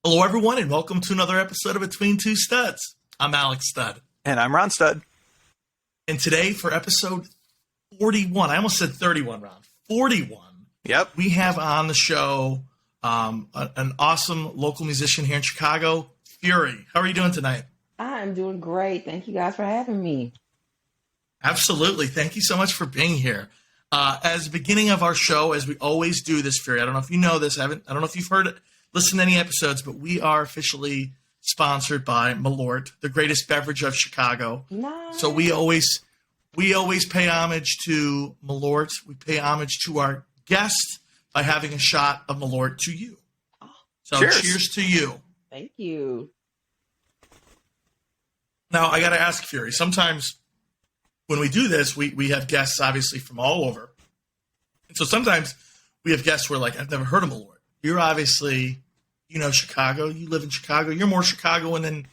Hello, everyone, and welcome to another episode of Between Two Studs. I'm Alex Stud. And I'm Ron Stud. And today, for episode 41, I almost said 31, Ron, 41. Yep. We have on the show an awesome local musician here in Chicago, F.U.R.Y. How are you doing tonight? I'm doing great. Thank you guys for having me. Absolutely. Thank you so much for being here. As the beginning of our show, as we always do this, F.U.R.Y., I don't know if you know this. I don't know if you've heard it. Listen to any episodes, but we are officially sponsored by Malort, the greatest beverage of Chicago. Nice. So we always pay homage to Malort. We pay homage to our guest by having a shot of Malort to you. So cheers to you. Thank you. Now, I got to ask, F.U.R.Y., sometimes when we do this, we have guests, obviously, from all over. And so sometimes we have guests who are like, I've never heard of Malort. You're obviously, Chicago. You live in Chicago. You're more Chicagoan than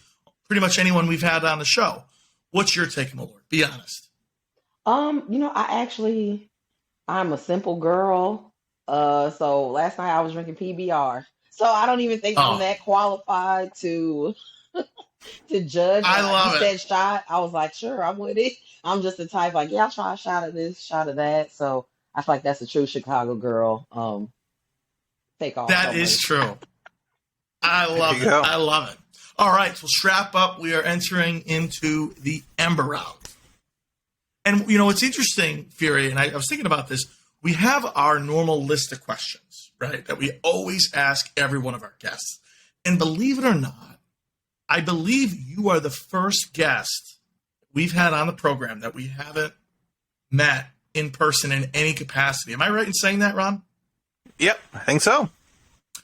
pretty much anyone we've had on the show. What's your take on Malort? Be honest. I'm a simple girl. So last night I was drinking PBR. So I don't even think I'm that qualified to to judge. I love it. You said shot. I was like, sure, I'm with it. I'm just the type like, yeah, I'll try a shot of this, shot of that. So I feel like that's a true Chicago girl. Take off. That is true. I love it. I love it. All right, so strap up. We are entering into the Ember round. And, what's interesting, F.U.R.Y., and I was thinking about this, we have our normal list of questions, right, that we always ask every one of our guests. And believe it or not, I believe you are the first guest we've had on the program that we haven't met in person in any capacity. Am I right in saying that, Ron? Yep, I think so.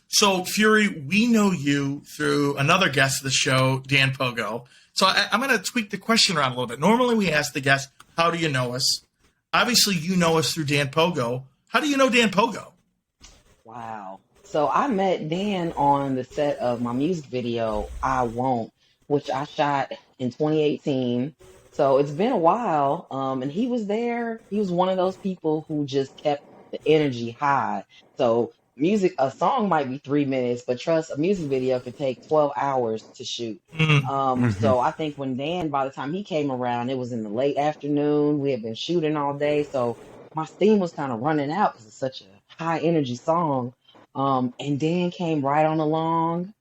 So, F.U.R.Y., we know you through another guest of the show, Dan Pogo. So I'm going to tweak the question around a little bit. Normally, we ask the guest, how do you know us? Obviously, you know us through Dan Pogo. How do you know Dan Pogo? Wow. So I met Dan on the set of my music video, I Won't, which I shot in 2018. So it's been a while. And he was there. He was one of those people who just kept the energy high. So a song might be 3 minutes, but trust, a music video could take 12 hours to shoot. So I think when Dan, by the time he came around, it was in the late afternoon. We had been shooting all day. So my steam was kind of running out because it's such a high energy song. And Dan came right on along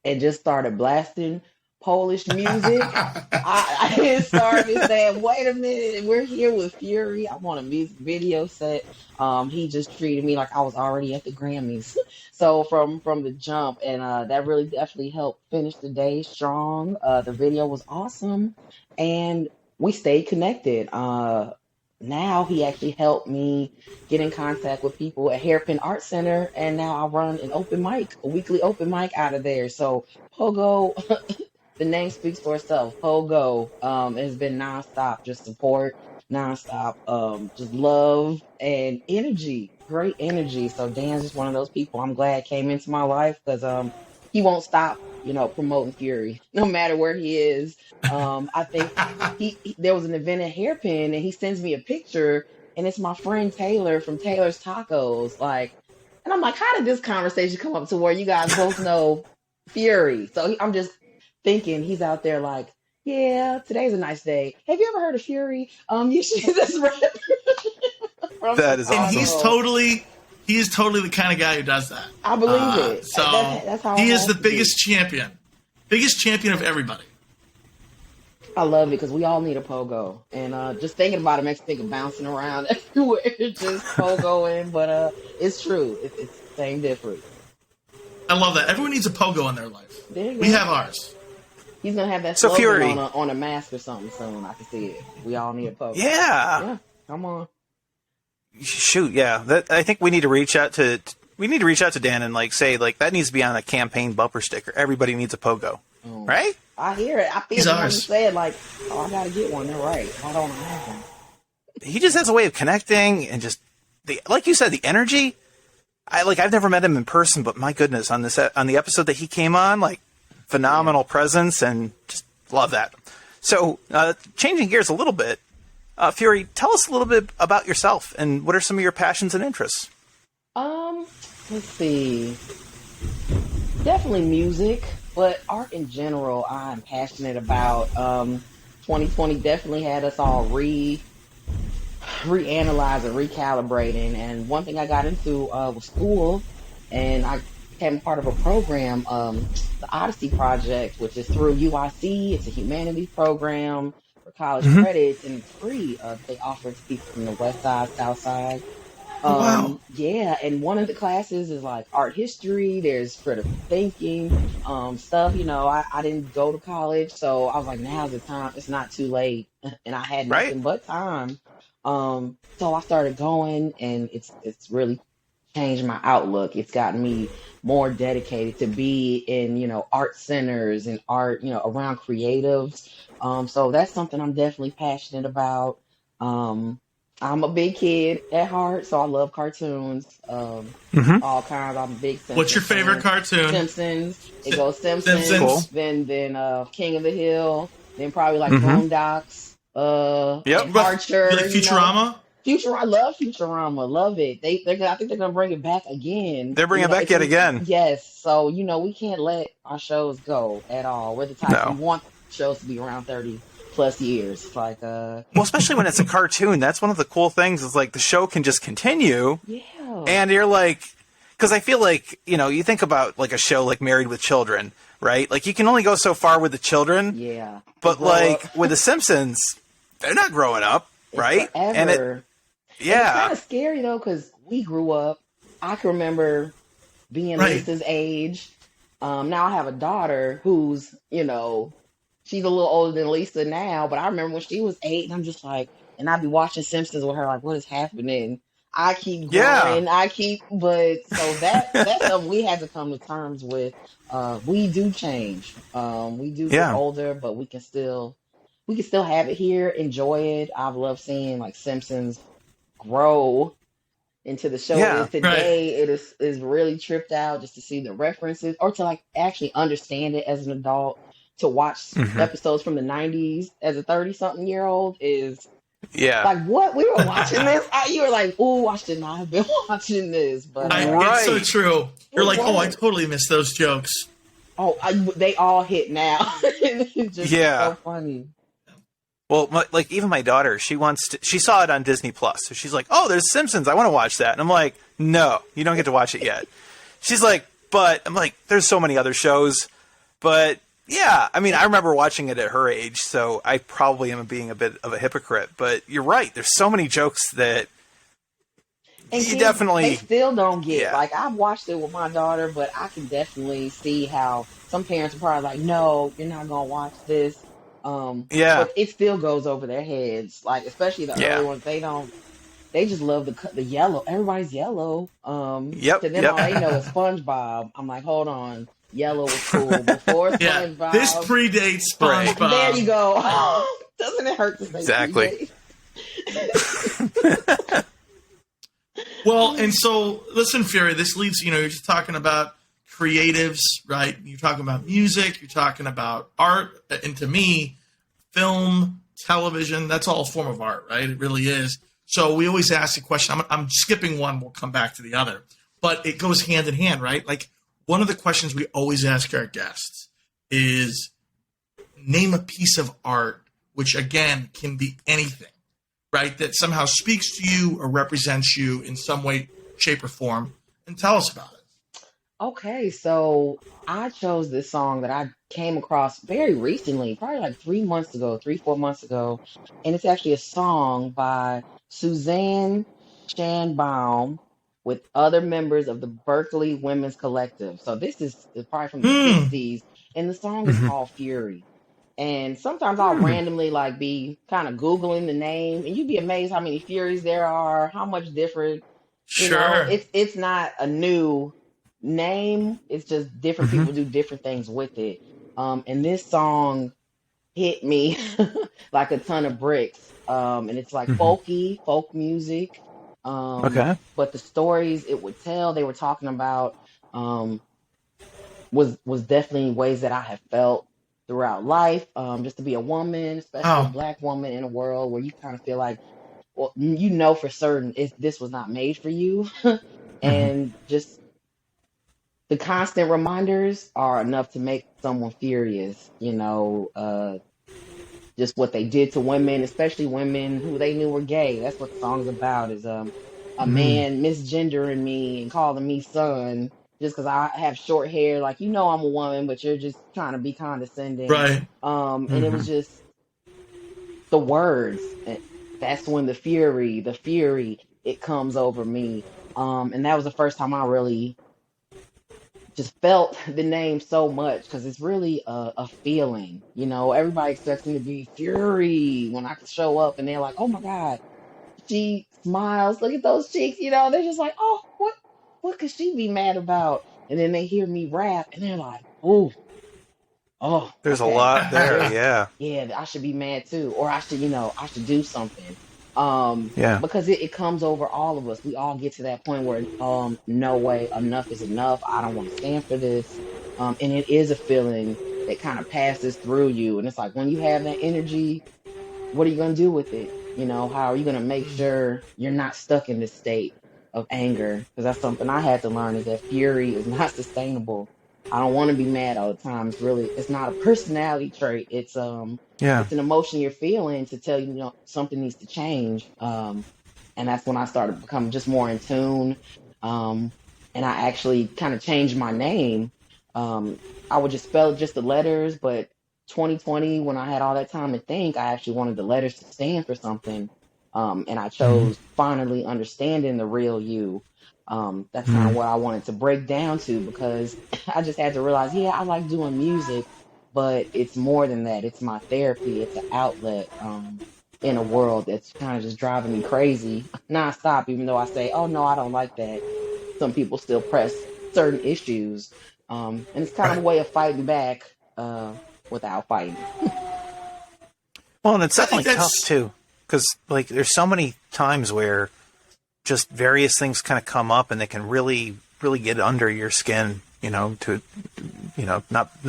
and just started blasting Polish music. I started saying, wait a minute, we're here with F.U.R.Y. I want a music video set. He just treated me like I was already at the Grammys. So from the jump, and that really definitely helped finish the day strong. The video was awesome, and we stayed connected. Now he actually helped me get in contact with people at Hairpin Art Center, and now I run a weekly open mic out of there. So Pogo, the name speaks for itself. Pogo has been nonstop, just support, nonstop, just love and energy, great energy. So Dan's just one of those people I'm glad came into my life because he won't stop, promoting F.U.R.Y. no matter where he is. I think there was an event at Hairpin and he sends me a picture and it's my friend Taylor from Taylor's Tacos. And I'm like, how did this conversation come up to where you guys both know F.U.R.Y.? So I'm just thinking he's out there like, yeah, today's a nice day. Have you ever heard of F.U.R.Y.? You should hear this rap. That is awesome. And he is totally the kind of guy who does that. I believe it. So that's how he is the biggest champion of everybody. I love it because we all need a pogo, and just thinking about it makes me think of bouncing around everywhere, just pogoing. But it's true. It's same difference. I love that. Everyone needs a pogo in their life. We have ours. He's gonna have that so slogan on a mask or something soon. I can see it. We all need a pogo. Yeah. Come on. Shoot, yeah. I think we need to reach out to Dan and say that needs to be on a campaign bumper sticker. Everybody needs a pogo, right? I hear it. I feel like you said I gotta get one. They're right. Why don't I have one? He just has a way of connecting and just like you said, the energy. I've never met him in person, but my goodness, on the episode that he came on, phenomenal presence and just love that. So, changing gears a little bit, F.U.R.Y., tell us a little bit about yourself and what are some of your passions and interests? Let's see. Definitely music, but art in general, I'm passionate about. 2020 definitely had us all reanalyzing, recalibrating. And one thing I got into was school, and I became a part of a program, the Odyssey Project, which is through UIC. It's a humanities program for college Hmm. credits, and it's free. They offer it to people from the West Side, South Side. Oh, wow. Yeah, and one of the classes is like art history, there's critical thinking, stuff, I didn't go to college, so I was like, now's the time, it's not too late. And I had Right. nothing but time. So I started going, and it's really changed my outlook. It's gotten me more dedicated to be in, art centers and art, around creatives. So that's something I'm definitely passionate about. Um, I'm a big kid at heart, so I love cartoons, Hmm. all kinds. I'm a big What's your Simpsons favorite fan. cartoon? Simpsons. It goes Simpsons. Simpsons, Cool. then King of the Hill, then probably like Hmm. Boondocks, Yep. and You like Archer. Futurama? I love Futurama, love it. I think they're gonna bring it back again. They're bringing it back It's yet again. yes. So we can't let our shows go at all. We're the type we No. want shows to be around 30+ years. Like Well, especially when it's a cartoon, that's one of the cool things. Is like the show can just continue, yeah, and you're like, because I feel like you think about like a show like Married with Children, right? Like you can only go so far with the children, yeah. They but grow up. like with the Simpsons, they're not growing up, It's right? And it, forever. And it's yeah, kind of scary though, because we grew up. I can remember being Right. Lisa's age. Now I have a daughter who's, she's a little older than Lisa now, but I remember when she was 8, and I'm just like, and I'd be watching Simpsons with her, like, what is happening? I keep yeah, growing, but so that's something we had to come to terms with. We do change. We do get yeah, older, but we can still have it here, enjoy it. I've loved seeing like Simpsons grow into the show it is yeah. Right. today. It is really tripped out just to see the references or to like actually understand it as an adult. To watch Hmm. episodes from the 90s as a 30-something-year-old is Yeah, like, what? We were watching this? You were like, ooh, I should not have been watching this. But It's so right. true. You're it like, oh, I was. totally missed those jokes. Oh, they all hit now. It's Yeah. so funny. Well, like even my daughter, she saw it on Disney Plus, so she's like, "Oh, there's Simpsons. I want to watch that." And I'm like, "No, you don't get to watch it yet." She's like, "But," I'm like, "There's so many other shows." But yeah, I mean, I remember watching it at her age, so I probably am being a bit of a hypocrite. But you're right. There's so many jokes that And you kids, they definitely, still don't get. yeah, Like, I've watched it with my daughter, but I can definitely see how some parents are probably like, "No, you're not gonna watch this." yeah, But it still goes over their heads. Like, especially the early yeah, ones, they don't. They just love the yellow. Everybody's yellow. yep, To them, yep, all they know is SpongeBob. I'm like, hold on, yellow was cool before Yeah. This SpongeBob. predates right, There you SpongeBob. go. Doesn't it hurt to say exactly. predate? Well, and so listen, Fury, this leads, you're just talking about creatives, right? You're talking about music, you're talking about art, and to me, film, television, that's all a form of art, right? It really is. So we always ask the question, I'm skipping one, we'll come back to the other, but it goes hand in hand, right? Like one of the questions we always ask our guests is name a piece of art, which again can be anything, right? That somehow speaks to you or represents you in some way, shape, or form, and tell us about it. Okay, so I chose this song that I came across very recently, probably like 3 months ago, 4 months ago. And it's actually a song by Suzanne Shanbaum with other members of the Berkeley Women's Collective. So this is probably from the Hmm. 60s, and the song is Hmm. called Fury. And sometimes I'll randomly like be kind of Googling the name, and you'd be amazed how many Furies there are, how much different. Sure. It's not a new name. It's just different Hmm. people do different things with it. And this song hit me like a ton of bricks. And it's like Hmm. folk music. Okay. But the stories it would tell, they were talking about, um, was definitely ways that I have felt throughout life. Just to be a woman, especially a Oh, black woman in a world where you kind of feel like, well, for certain this was not made for you, Hmm. and just the constant reminders are enough to make someone furious. Just what they did to women, especially women who they knew were gay. That's what the song's about, is a man misgendering me and calling me son just because I have short hair. Like, I'm a woman, but you're just trying to be condescending. Right. And it was just the words. That's when the fury, it comes over me. And that was the first time I really just felt the name so much, because it's really a feeling. Everybody expects me to be Fury when I show up, and they're like, "Oh my God, she smiles. Look at those cheeks." They're just like, "Oh, what could she be mad about?" And then they hear me rap, and they're like, "Ooh, oh, There's a okay, lot there, yeah. yeah, I should be mad too, or I should do something." Yeah. Because it comes over all of us. We all get to that point where, no way, enough is enough. I don't want to stand for this. And it is a feeling that kind of passes through you. And it's like, when you have that energy, what are you going to do with it? How are you going to make sure you're not stuck in this state of anger? Because that's something I had to learn, is that fury is not sustainable. I don't want to be mad all the time. It's not a personality trait. It's an emotion you're feeling to tell you, something needs to change. And that's when I started to become just more in tune. And I actually kind of changed my name. I would just spell just the letters, but 2020, when I had all that time to think, I actually wanted the letters to stand for something. And I chose finally understanding the real you. That's kind of what I wanted to break down to, because I just had to realize, yeah, I like doing music, but it's more than that. It's my therapy. It's an outlet in a world that's kind of just driving me crazy nonstop, even though I say, oh, no, I don't like that. Some people still press certain issues. And it's kind of a way of fighting back without fighting. Well, and it's definitely tough, too, because, like, there's so many times where just various things kind of come up and they can really, really get under your skin, no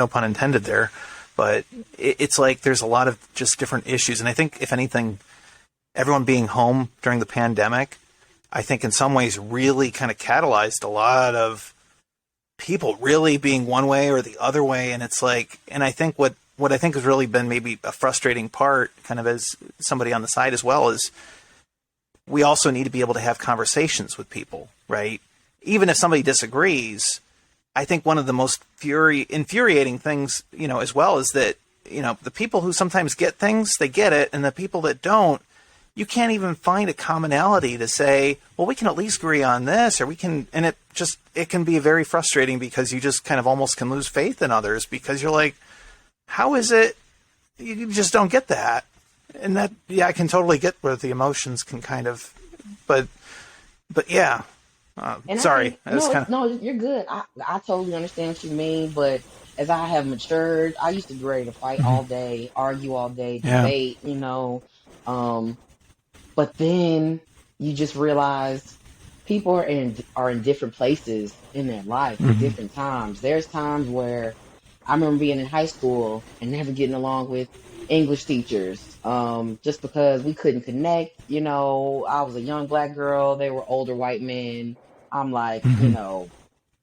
pun intended there, but it's like there's a lot of just different issues. And I think, if anything, everyone being home during the pandemic, I think in some ways really kind of catalyzed a lot of people really being one way or the other way. And it's like, and I think what I think has really been maybe a frustrating part, kind of as somebody on the side as well, is we also need to be able to have conversations with people, right? Even if somebody disagrees, I think one of the most infuriating things, as well, is that, the people who sometimes get things, they get it, and the people that don't, you can't even find a commonality to say, well, we can at least agree on this, or we can, and it can be very frustrating, because you just kind of almost can lose faith in others, because you're like, how is it you just don't get that? And that, yeah, I can totally get where the emotions can kind of, but yeah. Sorry. No, you're good. I totally understand what you mean, but as I have matured, I used to be ready to fight all day, argue all day, debate, but then you just realize people are in different places in their life at different times. There's times where I remember being in high school and never getting along with English teachers, just because we couldn't connect. I was a young black girl. They were older white men. I'm like,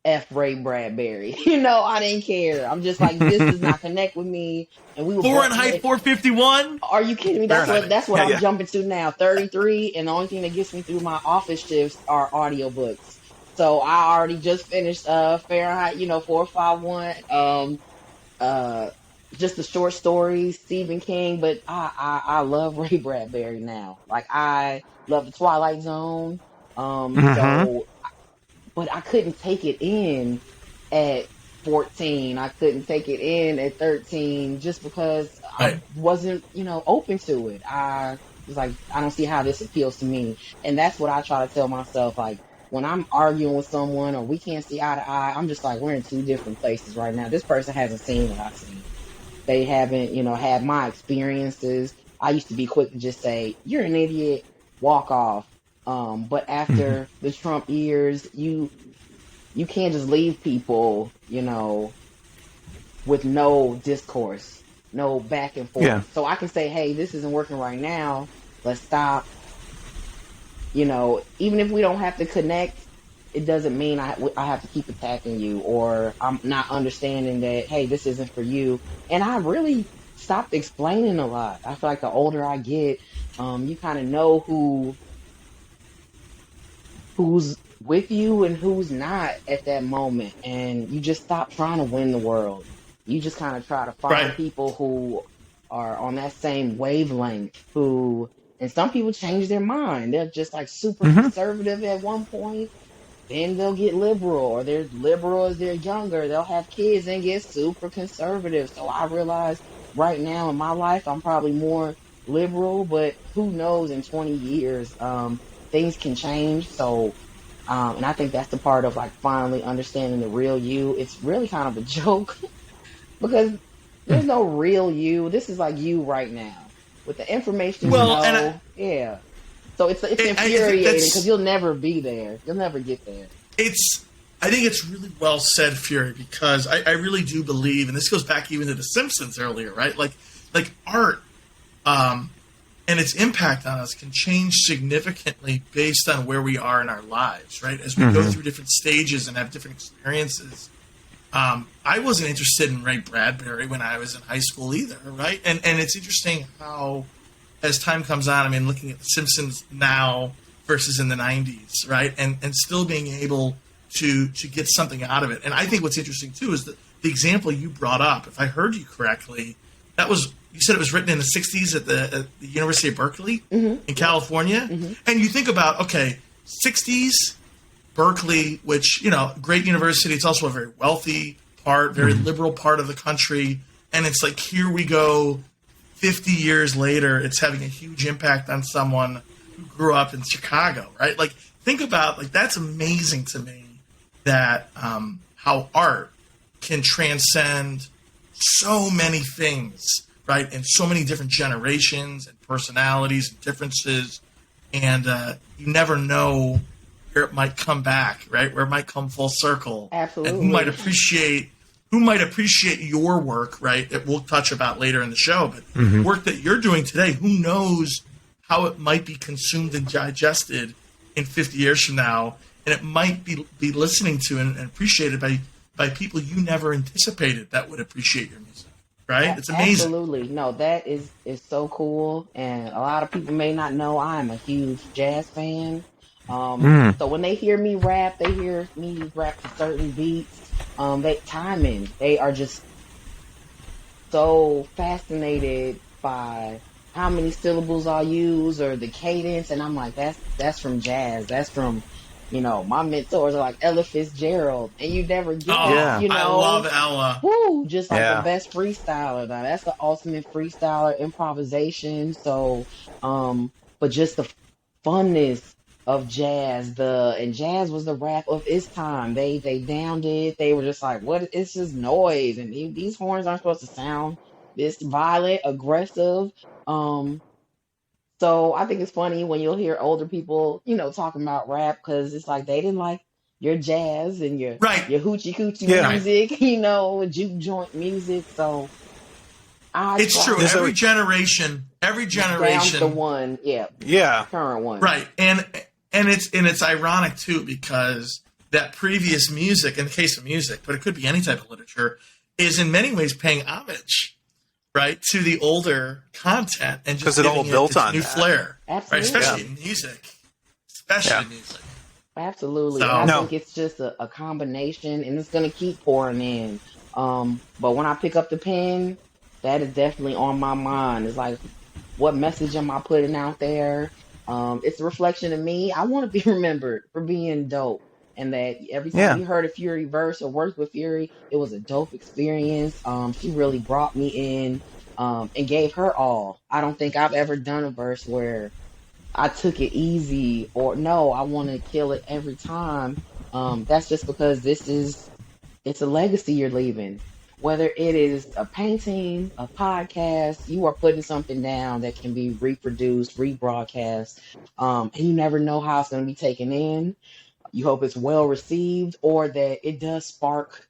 F. Ray Bradbury. I didn't care. I'm just like, this does not connect with me. And we were Fahrenheit 451. Are you kidding me? That's what I'm jumping to now. 33, and the only thing that gets me through my office shifts are audiobooks. So I already just finished Fahrenheit, 451. Just the short stories, Stephen King, but I love Ray Bradbury now. Like, I love the Twilight Zone. But I couldn't take it in at 14. I couldn't take it in at 13, just because I wasn't, open to it. I was like, I don't see how this appeals to me. And that's what I try to tell myself. Like, when I'm arguing with someone or we can't see eye to eye, I'm just like, we're in two different places right now. This person hasn't seen what I've seen. They haven't, had my experiences. I used to be quick to just say, you're an idiot, walk off. But after the Trump years, you can't just leave people, with no discourse, no back and forth. Yeah. So I can say, hey, this isn't working right now. Let's stop. Even if we don't have to connect it doesn't mean I have to keep attacking you, or I'm not understanding that, hey, this isn't for you. And I really stopped explaining a lot. I feel like the older I get, you kind of know who's with you and who's not at that moment, and you just stop trying to win the world. You just kind of try to find Right. people who are on that same wavelength, who, and some people change their mind. They're just like super conservative at one point, then they'll get liberal, or they're liberal as they're younger. They'll have kids and get super conservative. So I realize right now in my life, I'm probably more liberal, but who knows, in 20 years, things can change. So, and I think that's the part of like finally understanding the real you. It's really kind of a joke because there's no real you. This is like you right now with the information yeah. So it's infuriating because you'll never be there. You'll never get there. I think it's really well said, Fury, because I really do believe, and this goes back even to The Simpsons earlier, right? Like art and its impact on us can change significantly based on where we are in our lives, right? As we go through different stages and have different experiences. I wasn't interested in Ray Bradbury when I was in high school either, right? And it's interesting how, as time comes on, I mean, looking at The Simpsons now versus in the 90s, right? And still being able to get something out of it. And I think what's interesting, too, is that the example you brought up, if I heard you correctly, you said it was written in the 60s at the University of Berkeley in California. And you think about, okay, 60s, Berkeley, which, great university. It's also a very wealthy part, very liberal part of the country. And it's like, here we go, 50 years later, it's having a huge impact on someone who grew up in Chicago, right? Like, think about, like, that's amazing to me that how art can transcend so many things, right? And so many different generations and personalities and differences. And you never know where it might come back, right? Where it might come full circle. Absolutely. And who might appreciate your work, right? That we'll touch about later in the show, but work that you're doing today, who knows how it might be consumed and digested in 50 years from now, and it might be listening to and appreciated by people you never anticipated that would appreciate your music, right? It's amazing. Absolutely. No, that is so cool, and a lot of people may not know I'm a huge jazz fan. So when they hear me rap, they hear me rap to certain beats. They are just so fascinated by how many syllables I use or the cadence, and I'm like, that's from jazz. That's from, my mentors are like Ella Fitzgerald, and you never get that, I love Ella. Woo, just like the best freestyler. Now that's the ultimate freestyler, improvisation. So, but just the funness of jazz, and jazz was the rap of its time. They downed it. They were just like, what? It's just noise, and these horns aren't supposed to sound this violent, aggressive. So I think it's funny when you'll hear older people, talking about rap, because it's like they didn't like your jazz and your hoochie coochie music, juke joint music. So it's true. Every generation, the one, current one, right? And it's ironic too, because that previous music, in the case of music, but it could be any type of literature, is in many ways paying homage, right, to the older content, and just it all built on new that. Flair, absolutely, right? Especially in music, music. Absolutely. So, I think it's just a combination, and it's going to keep pouring in. But when I pick up the pen, that is definitely on my mind. It's like, what message am I putting out there? It's a reflection of me. I want to be remembered for being dope, and that every time you heard a F.U.R.Y verse or worked with F.U.R.Y, it was a dope experience. She really brought me in and gave her all. I don't think I've ever done a verse where I took it easy, or no, I want to kill it every time. That's just because it's a legacy you're leaving. Whether it is a painting, a podcast, you are putting something down that can be reproduced, rebroadcast, and you never know how it's going to be taken in. You hope it's well received, or that it does spark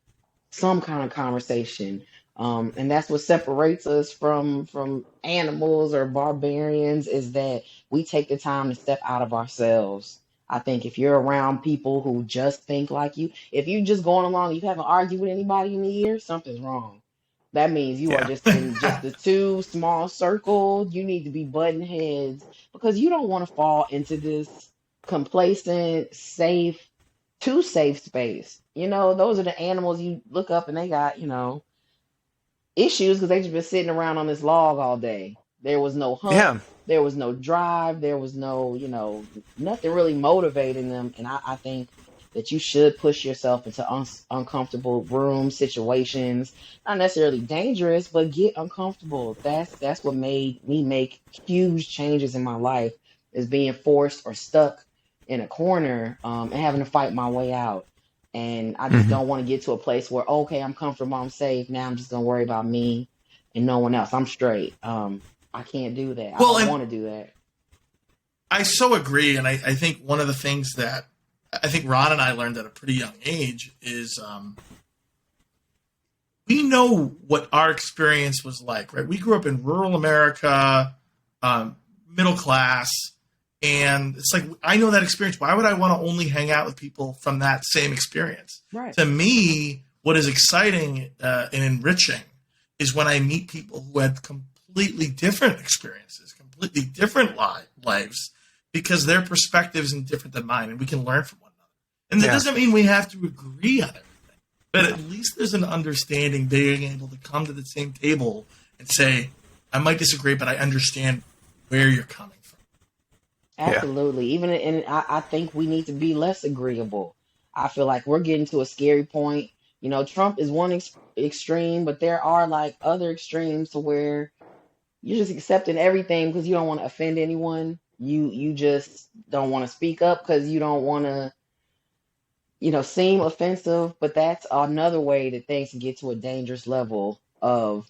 some kind of conversation. And that's what separates us from animals or barbarians, is that we take the time to step out of ourselves I think if you're around people who just think like you, if you just going along, you haven't argued with anybody in a year, something's wrong. That means you are Yeah. just in just the too small circle. You need to be butting heads because you don't want to fall into this complacent, too safe space. Those are the animals you look up and they got, issues because they just been sitting around on this log all day. There was no hunt, Yeah. there was no drive, there was no, nothing really motivating them. And I think that you should push yourself into uncomfortable room situations, not necessarily dangerous, but get uncomfortable. That's what made me make huge changes in my life, is being forced or stuck in a corner and having to fight my way out. And I just don't want to get to a place where, okay, I'm comfortable, I'm safe. Now I'm just going to worry about me and no one else. I'm straight. I can't do that. Well, I don't want to do that. I so agree. And I think one of the things that I think Ron and I learned at a pretty young age is we know what our experience was like, right? We grew up in rural America, middle class. And it's like, I know that experience. Why would I want to only hang out with people from that same experience? Right. To me, what is exciting and enriching is when I meet people who had completely different experiences, completely different lives, because their perspective isn't different than mine, and we can learn from one another. And that doesn't mean we have to agree on everything, but at least there's an understanding, being able to come to the same table and say, I might disagree, but I understand where you're coming from. Absolutely. Even and I think we need to be less agreeable. I feel like we're getting to a scary point. Trump is one extreme, but there are like other extremes to where you're just accepting everything because you don't want to offend anyone. You just don't want to speak up because you don't want to, seem offensive. But that's another way that things can get to a dangerous level of,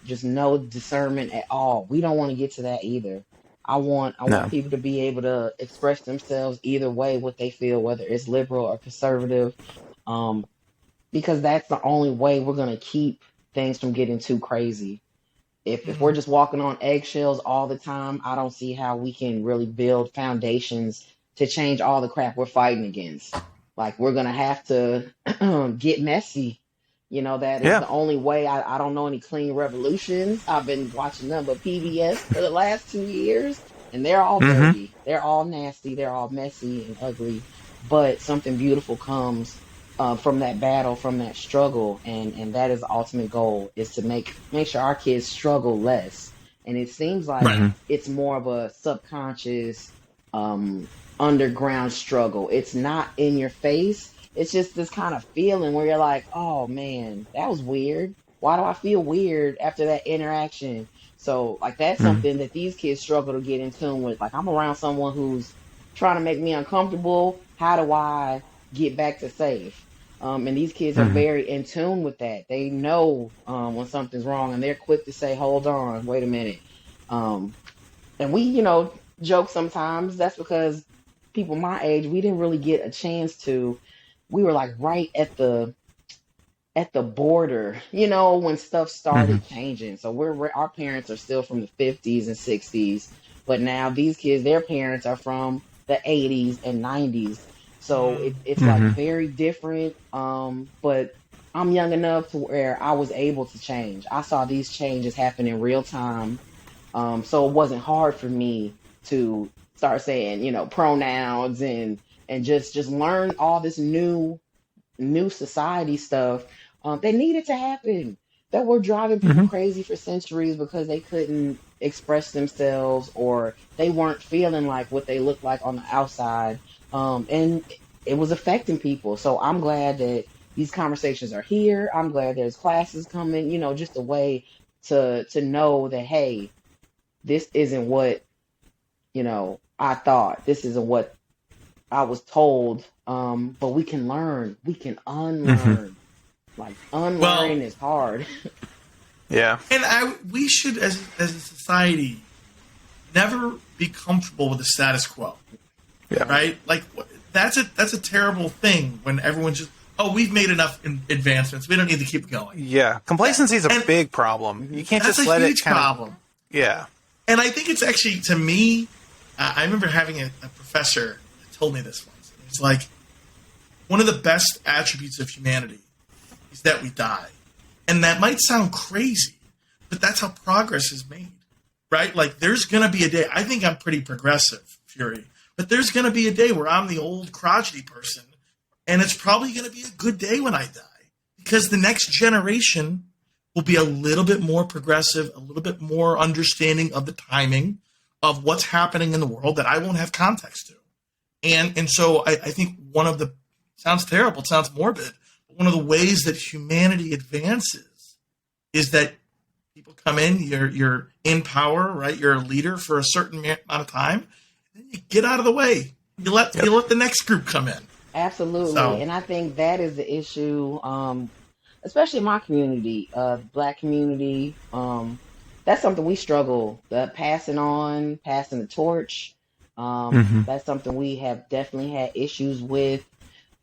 just no discernment at all. We don't want to get to that either. I want people to be able to express themselves either way, what they feel, whether it's liberal or conservative, because that's the only way we're going to keep things from getting too crazy. If we're just walking on eggshells all the time, I don't see how we can really build foundations to change all the crap we're fighting against. Like, we're going to have to get messy. That is the only way. I don't know any clean revolutions. I've been watching them but PBS for the last 2 years, and they're all dirty. They're all nasty. They're all messy and ugly. But something beautiful comes from that battle, from that struggle, and that is the ultimate goal, is to make sure our kids struggle less. And it seems like it's more of a subconscious underground struggle. It's not in your face. It's just this kind of feeling where you're like, oh man, that was weird. Why do I feel weird after that interaction? So like, that's something that these kids struggle to get in tune with. Like, I'm around someone who's trying to make me uncomfortable. How do I get back to safe? And these kids are very in tune with that. They know when something's wrong, and they're quick to say, hold on, wait a minute. And we, joke sometimes. That's because people my age, we didn't really get a chance to. We were like right at the border, when stuff started changing. So our parents are still from the 50s and 60s, but now these kids, their parents are from the 80s and 90s. So it's like very different. But I'm young enough to where I was able to change. I saw these changes happen in real time. So it wasn't hard for me to start saying, pronouns and just learn all this new society stuff that needed to happen, that were driving people crazy for centuries because they couldn't express themselves, or they weren't feeling like what they looked like on the outside. And it was affecting people. So I'm glad that these conversations are here. I'm glad there's classes coming, just a way to know that, hey, this isn't what, I thought. This isn't what I was told. But we can learn. We can unlearn. Like, unlearning is hard. Yeah. And we should, as a society, never be comfortable with the status quo. Yeah. Right? Like, that's a terrible thing when everyone's just, we've made enough advancements. We don't need to keep going. Yeah. Complacency is a big problem. You can't just let it. That's a huge problem. Yeah. And I think it's actually, to me, I remember having a professor told me this once. It's like, one of the best attributes of humanity is that we die. And that might sound crazy, but that's how progress is made, right? Like, there's going to be a day. I think I'm pretty progressive, Fury, but there's going to be a day where I'm the old crotchety person, and it's probably going to be a good day when I die, because the next generation will be a little bit more progressive, a little bit more understanding of the timing of what's happening in the world that I won't have context to. And so I think one of the, sounds terrible, it sounds morbid, but one of the ways that humanity advances is that people come in, you're in power, right? You're a leader for a certain amount of time, and then you get out of the way. You let the next group come in. Absolutely. So, And I think that is the issue, especially in my community, Black community. That's something we struggle, passing the torch. That's something we have definitely had issues with.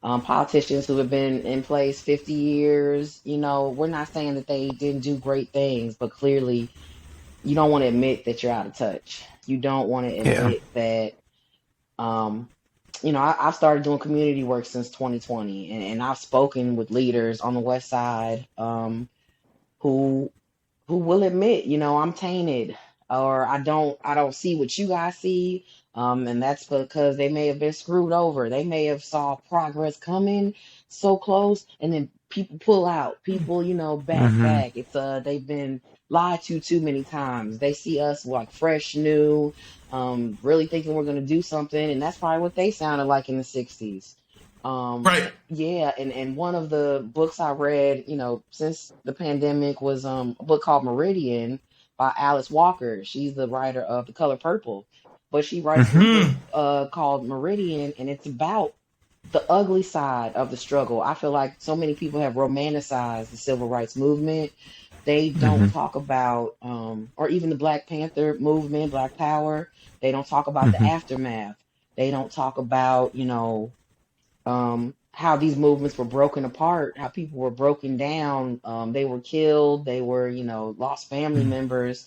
Politicians who have been in place 50 years, we're not saying that they didn't do great things, but clearly you don't want to admit that you're out of touch. You don't want to admit that, I've started doing community work since 2020, and I've spoken with leaders on the West Side who will admit, I'm tainted, or I don't see what you guys see. And that's because they may have been screwed over. They may have saw progress coming so close, and then people pull out. People, back. It's they've been lied to too many times. They see us like fresh, new, really thinking we're gonna do something, and that's probably what they sounded like in the '60s. right. Yeah, and one of the books I read, since the pandemic was a book called Meridian by Alice Walker. She's the writer of The Color Purple. But she writes a book called Meridian, and it's about the ugly side of the struggle. I feel like so many people have romanticized the civil rights movement. They don't talk about, or even the Black Panther movement, Black Power. They don't talk about the aftermath. They don't talk about, how these movements were broken apart, how people were broken down. They were killed. They were, lost family members.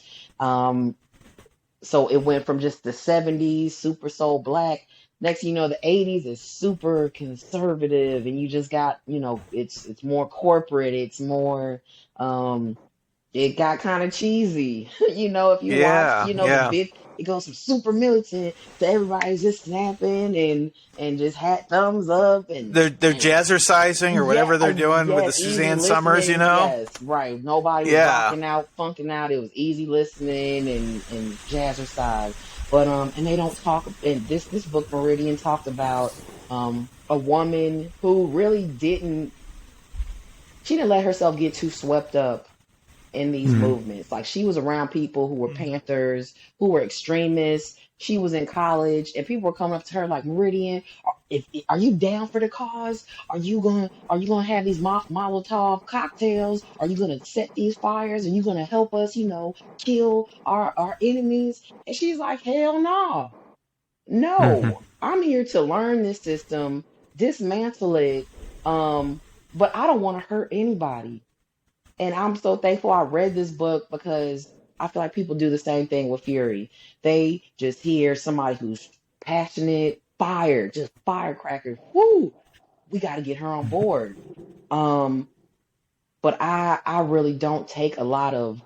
So it went from just the 70s, super soul Black. Next, the 80s is super conservative, and you just got, it's more corporate. It's more, it got kind of cheesy. If you watch, the big, it goes from super militant to everybody's just snapping and just had thumbs up, and they're jazzercising or whatever they're doing with the Suzanne Summers, Yes, right. Nobody was rocking out, funking out. It was easy listening and jazzercise. But and they don't talk. And this book Meridian talked about a woman who really didn't. She didn't let herself get too swept up in these movements. Like, she was around people who were Panthers, who were extremists. She was in college, and people were coming up to her like, Meridian, are you down for the cause? Are you gonna have these Molotov cocktails? Are you gonna set these fires? Are you gonna help us, kill our enemies? And she's like, hell no. No, I'm here to learn this system, dismantle it, but I don't want to hurt anybody. And I'm so thankful I read this book, because I feel like people do the same thing with Fury. They just hear somebody who's passionate, just firecracker. Woo! We got to get her on board. But I really don't take a lot of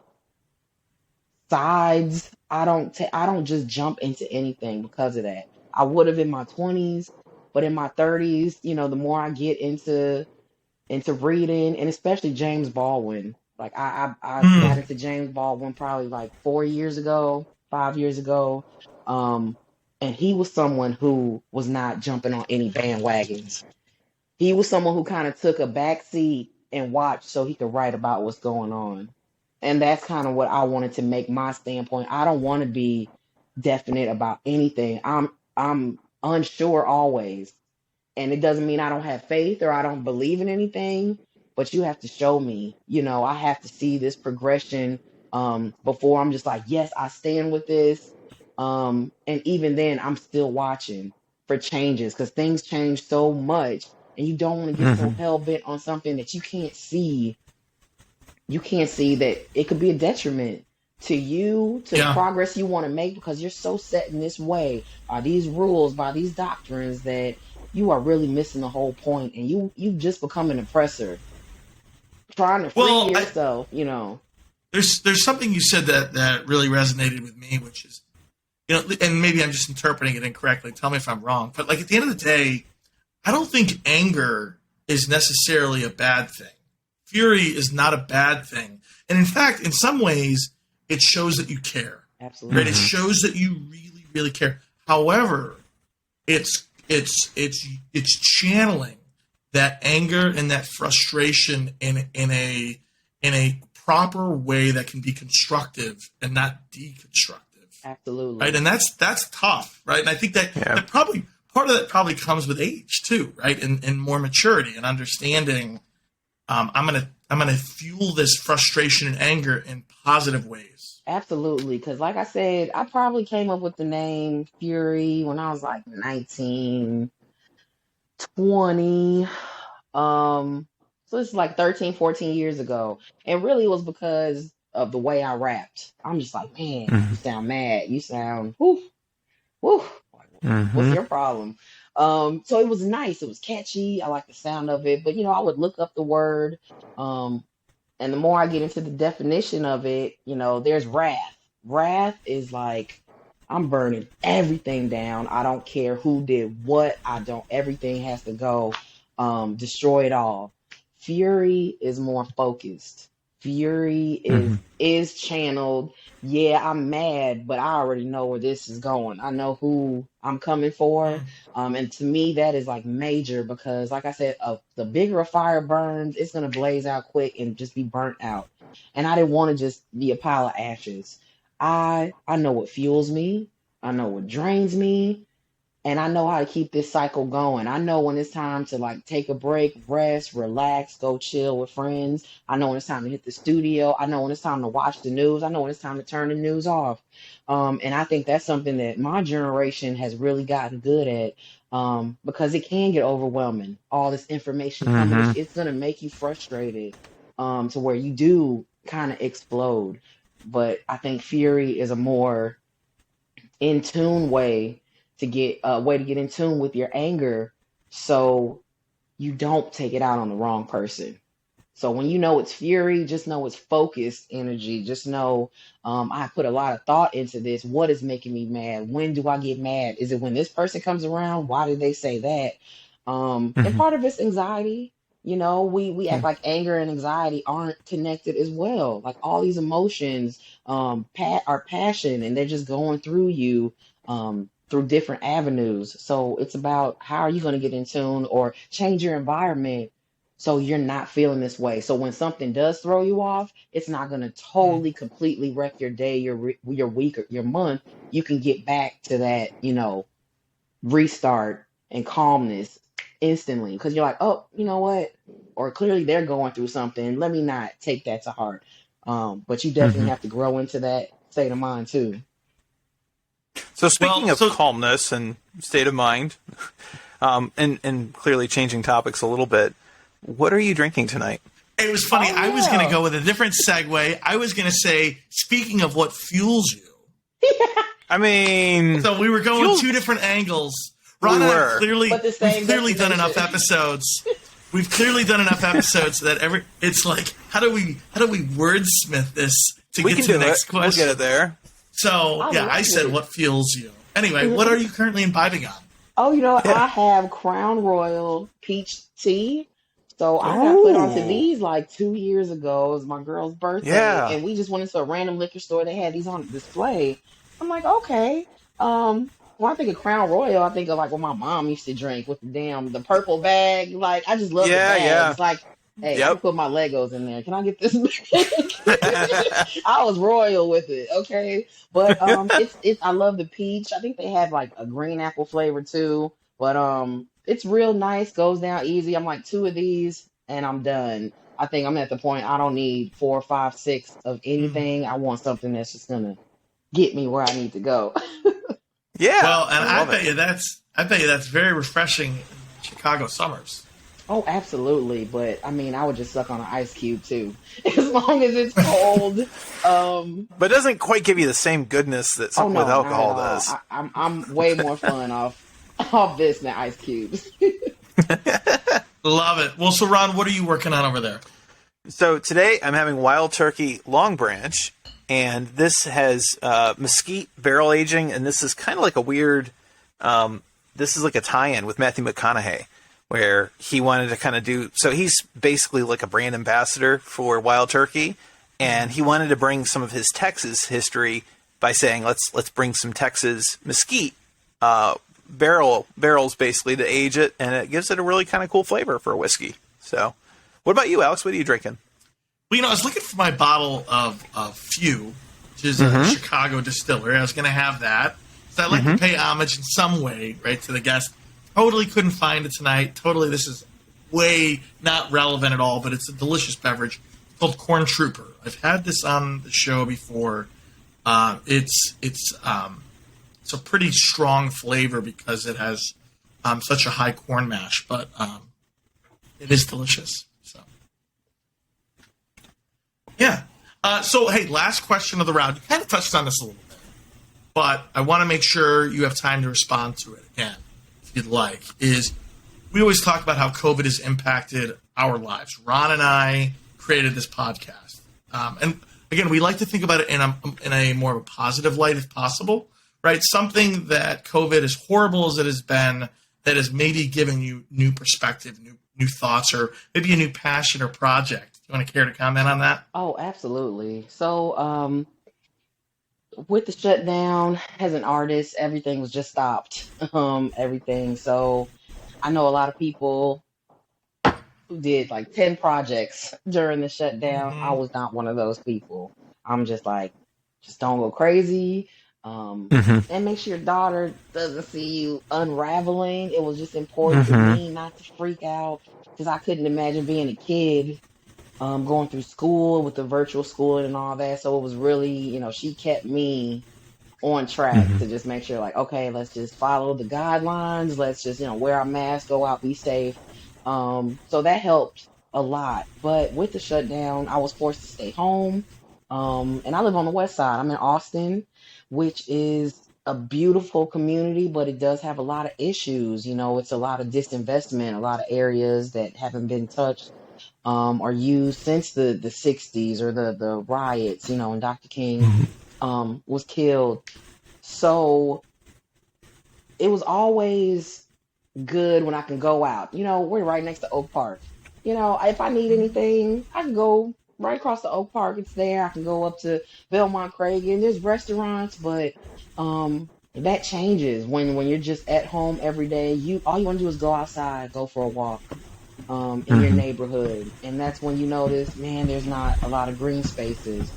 sides. I don't just jump into anything because of that. I would have in my 20s, but in my 30s, the more I get into reading, and especially James Baldwin. Like, I got into James Baldwin probably like 5 years ago. And he was someone who was not jumping on any bandwagons. He was someone who kind of took a back seat and watched so he could write about what's going on. And that's kind of what I wanted to make my standpoint. I don't want to be definite about anything. I'm unsure always. And it doesn't mean I don't have faith or I don't believe in anything, but you have to show me, I have to see this progression before I'm just like, yes, I stand with this. And even then, I'm still watching for changes, because things change so much, and you don't want to get so hell bent on something that you can't see. You can't see that it could be a detriment to you, to the progress you want to make, because you're so set in this way by these rules, by these doctrines, that you are really missing the whole point, and you just become an oppressor, trying to free yourself. There's something you said that really resonated with me, which is, and maybe I'm just interpreting it incorrectly. Tell me if I'm wrong. But like at the end of the day, I don't think anger is necessarily a bad thing. Fury is not a bad thing, and in fact, in some ways, it shows that you care. Absolutely, right? It shows that you really, really care. However, it's channeling that anger and that frustration in a proper way that can be constructive and not deconstructive. Absolutely. Right. And that's tough. Right. And I think that probably part of that probably comes with age too. Right. And more maturity and understanding. I'm going to fuel this frustration and anger in positive ways. Absolutely. Because like I said, I probably came up with the name Fury when I was like 19, 20. So it's like 13, 14 years ago. And really it was because of the way I rapped. I'm just like, man, you sound mad. You sound, whoo. What's your problem? So it was nice. It was catchy. I like the sound of it. But, I would look up the word. And the more I get into the definition of it, there's wrath. Wrath is like, I'm burning everything down. I don't care who did what. Everything has to go. Destroy it all. Fury is more focused. Fury is channeled. Yeah, I'm mad, but I already know where this is going. I know who I'm coming for. And to me, that is like major because, like I said, the bigger a fire burns, it's going to blaze out quick and just be burnt out. And I didn't want to just be a pile of ashes. I know what fuels me. I know what drains me. And I know how to keep this cycle going. I know when it's time to like take a break, rest, relax, go chill with friends. I know when it's time to hit the studio. I know when it's time to watch the news. I know when it's time to turn the news off. And I think that's something that my generation has really gotten good at because it can get overwhelming. All this information coming, it's going to make you frustrated to where you do kind of explode. But I think Fury is a more in tune way to get in tune with your anger so you don't take it out on the wrong person. So when you know it's fury, just know it's focused energy. Just know I put a lot of thought into this. What is making me mad? When do I get mad? Is it when this person comes around? Why did they say that? And part of it's anxiety. We act like anger and anxiety aren't connected as well. Like all these emotions are passion and they're just going through you through different avenues. So it's about how are you going to get in tune or change your environment so you're not feeling this way. So when something does throw you off, it's not going to totally, completely wreck your day, your week, or your month. You can get back to that, restart and calmness instantly because you're like, oh, you know what? Or clearly they're going through something. Let me not take that to heart. But you definitely have to grow into that state of mind too. So speaking of calmness and state of mind, and clearly changing topics a little bit, what are you drinking tonight? It was funny. I was going to go with a different segue. I was going to say, speaking of what fuels you. I mean... So we were going two different angles. Ron and I we've clearly done enough episodes. We've clearly done enough episodes that it's like, how do we wordsmith this to get to the next question? We'll get it there. So, I said, what fuels you? Anyway, what are you currently imbibing on? Oh, I have Crown Royal peach tea. So I got put onto these like 2 years ago. It was my girl's birthday. Yeah. And we just went into a random liquor store. They had these on display. I'm like, okay. When I think of Crown Royal, I think of like what my mom used to drink with the purple bag. Like, I just love the bag. Yeah. It's like, hey, I put my Legos in there. Can I get this bag? I was royal with it, okay? But it's I love the peach. I think they have like a green apple flavor too. But it's real nice, goes down easy. I'm like 2 of these and I'm done. I think I'm at the point I don't need 4, 5, 6 of anything. I want something that's just gonna get me where I need to go. Yeah. Well, and I bet you that's very refreshing in Chicago summers. Oh, absolutely. But I mean, I would just suck on an ice cube too, as long as it's cold. But it doesn't quite give you the same goodness that Oh something with no, not at alcohol all. does. I'm way more fun off this than ice cubes. Love it. Well, so Ron, what are you working on over there? So today I'm having Wild Turkey Long Branch, and this has mesquite barrel aging, and this is kind of like a weird. This is like a tie-in with Matthew McConaughey, where he wanted to kind of do. So he's basically like a brand ambassador for Wild Turkey, and he wanted to bring some of his Texas history by saying let's bring some Texas mesquite barrels basically to age it, and it gives it a really kind of cool flavor for a whiskey. So, what about you, Alex? What are you drinking? Well, I was looking for my bottle of F.U.R.Y, which is a Chicago distillery. I was going to have that. So I'd like to pay homage in some way, right, to the guest. Totally couldn't find it tonight. Totally, this is way not relevant at all, but it's a delicious beverage called Corn Trooper. I've had this on the show before. It's a pretty strong flavor because it has such a high corn mash, but it is delicious. So, yeah. So, hey, last question of the round. You kind of touched on this a little bit, but I want to make sure you have time to respond to it again, if you'd like. We always talk about how COVID has impacted our lives. Ron and I created this podcast, and again, we like to think about it in a more of a positive light, if possible. Right, something that COVID, as horrible as it has been, that has maybe given you new perspective, new thoughts, or maybe a new passion or project. Do you want to care to comment on that? Oh, absolutely. So, with the shutdown, as an artist, everything was just stopped. Everything. So, I know a lot of people who did like 10 projects during the shutdown. I was not one of those people. I'm just like, just don't go crazy. And make sure your daughter doesn't see you unraveling. It was just important to me not to freak out because I couldn't imagine being a kid going through school with the virtual schooling and all that. So it was really, she kept me on track to just make sure, like, okay, let's just follow the guidelines. Let's just, wear our mask, go out, be safe. So that helped a lot. But with the shutdown, I was forced to stay home. And I live on the west side. I'm in Austin, which is a beautiful community, but it does have a lot of issues. It's a lot of disinvestment, a lot of areas that haven't been touched or used since the 60s or the riots, and Dr. King was killed. So it was always good when I can go out. We're right next to Oak Park. If I need anything, I can go right across the Oak Park. It's there. I can go up to Belmont Cragen. There's restaurants, but that changes when you're just at home every day. All you want to do is go outside, go for a walk in your neighborhood, and that's when you notice, man, there's not a lot of green spaces.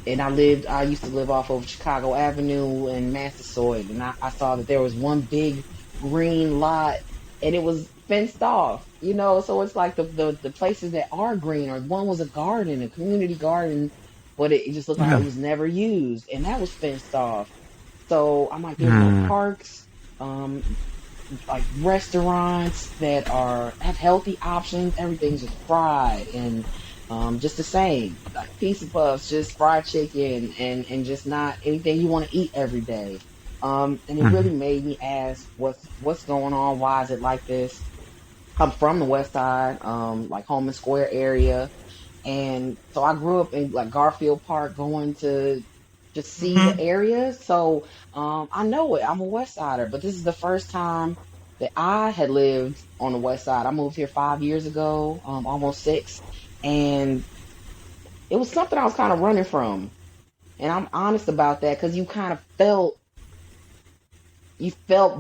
And I used to live off of Chicago Avenue and Massasoit, and I saw that there was one big green lot, and it was fenced off, so it's like the places that are green, or one was a garden, a community garden, but it just looked like it was never used, and that was fenced off. So I'm like, there's no parks, like restaurants that have healthy options. Everything's just fried and just the same, like pizza puffs, just fried chicken, and just not anything you want to eat every day. And it really made me ask, what's going on? Why is it like this? I'm from the West Side, like Holman Square area, and so I grew up in like Garfield Park, going to just see the area. So I know it. I'm a West Sider, but this is the first time that I had lived on the West Side. I moved here 5 years ago, almost 6, and it was something I was kind of running from. And I'm honest about that because you kind of felt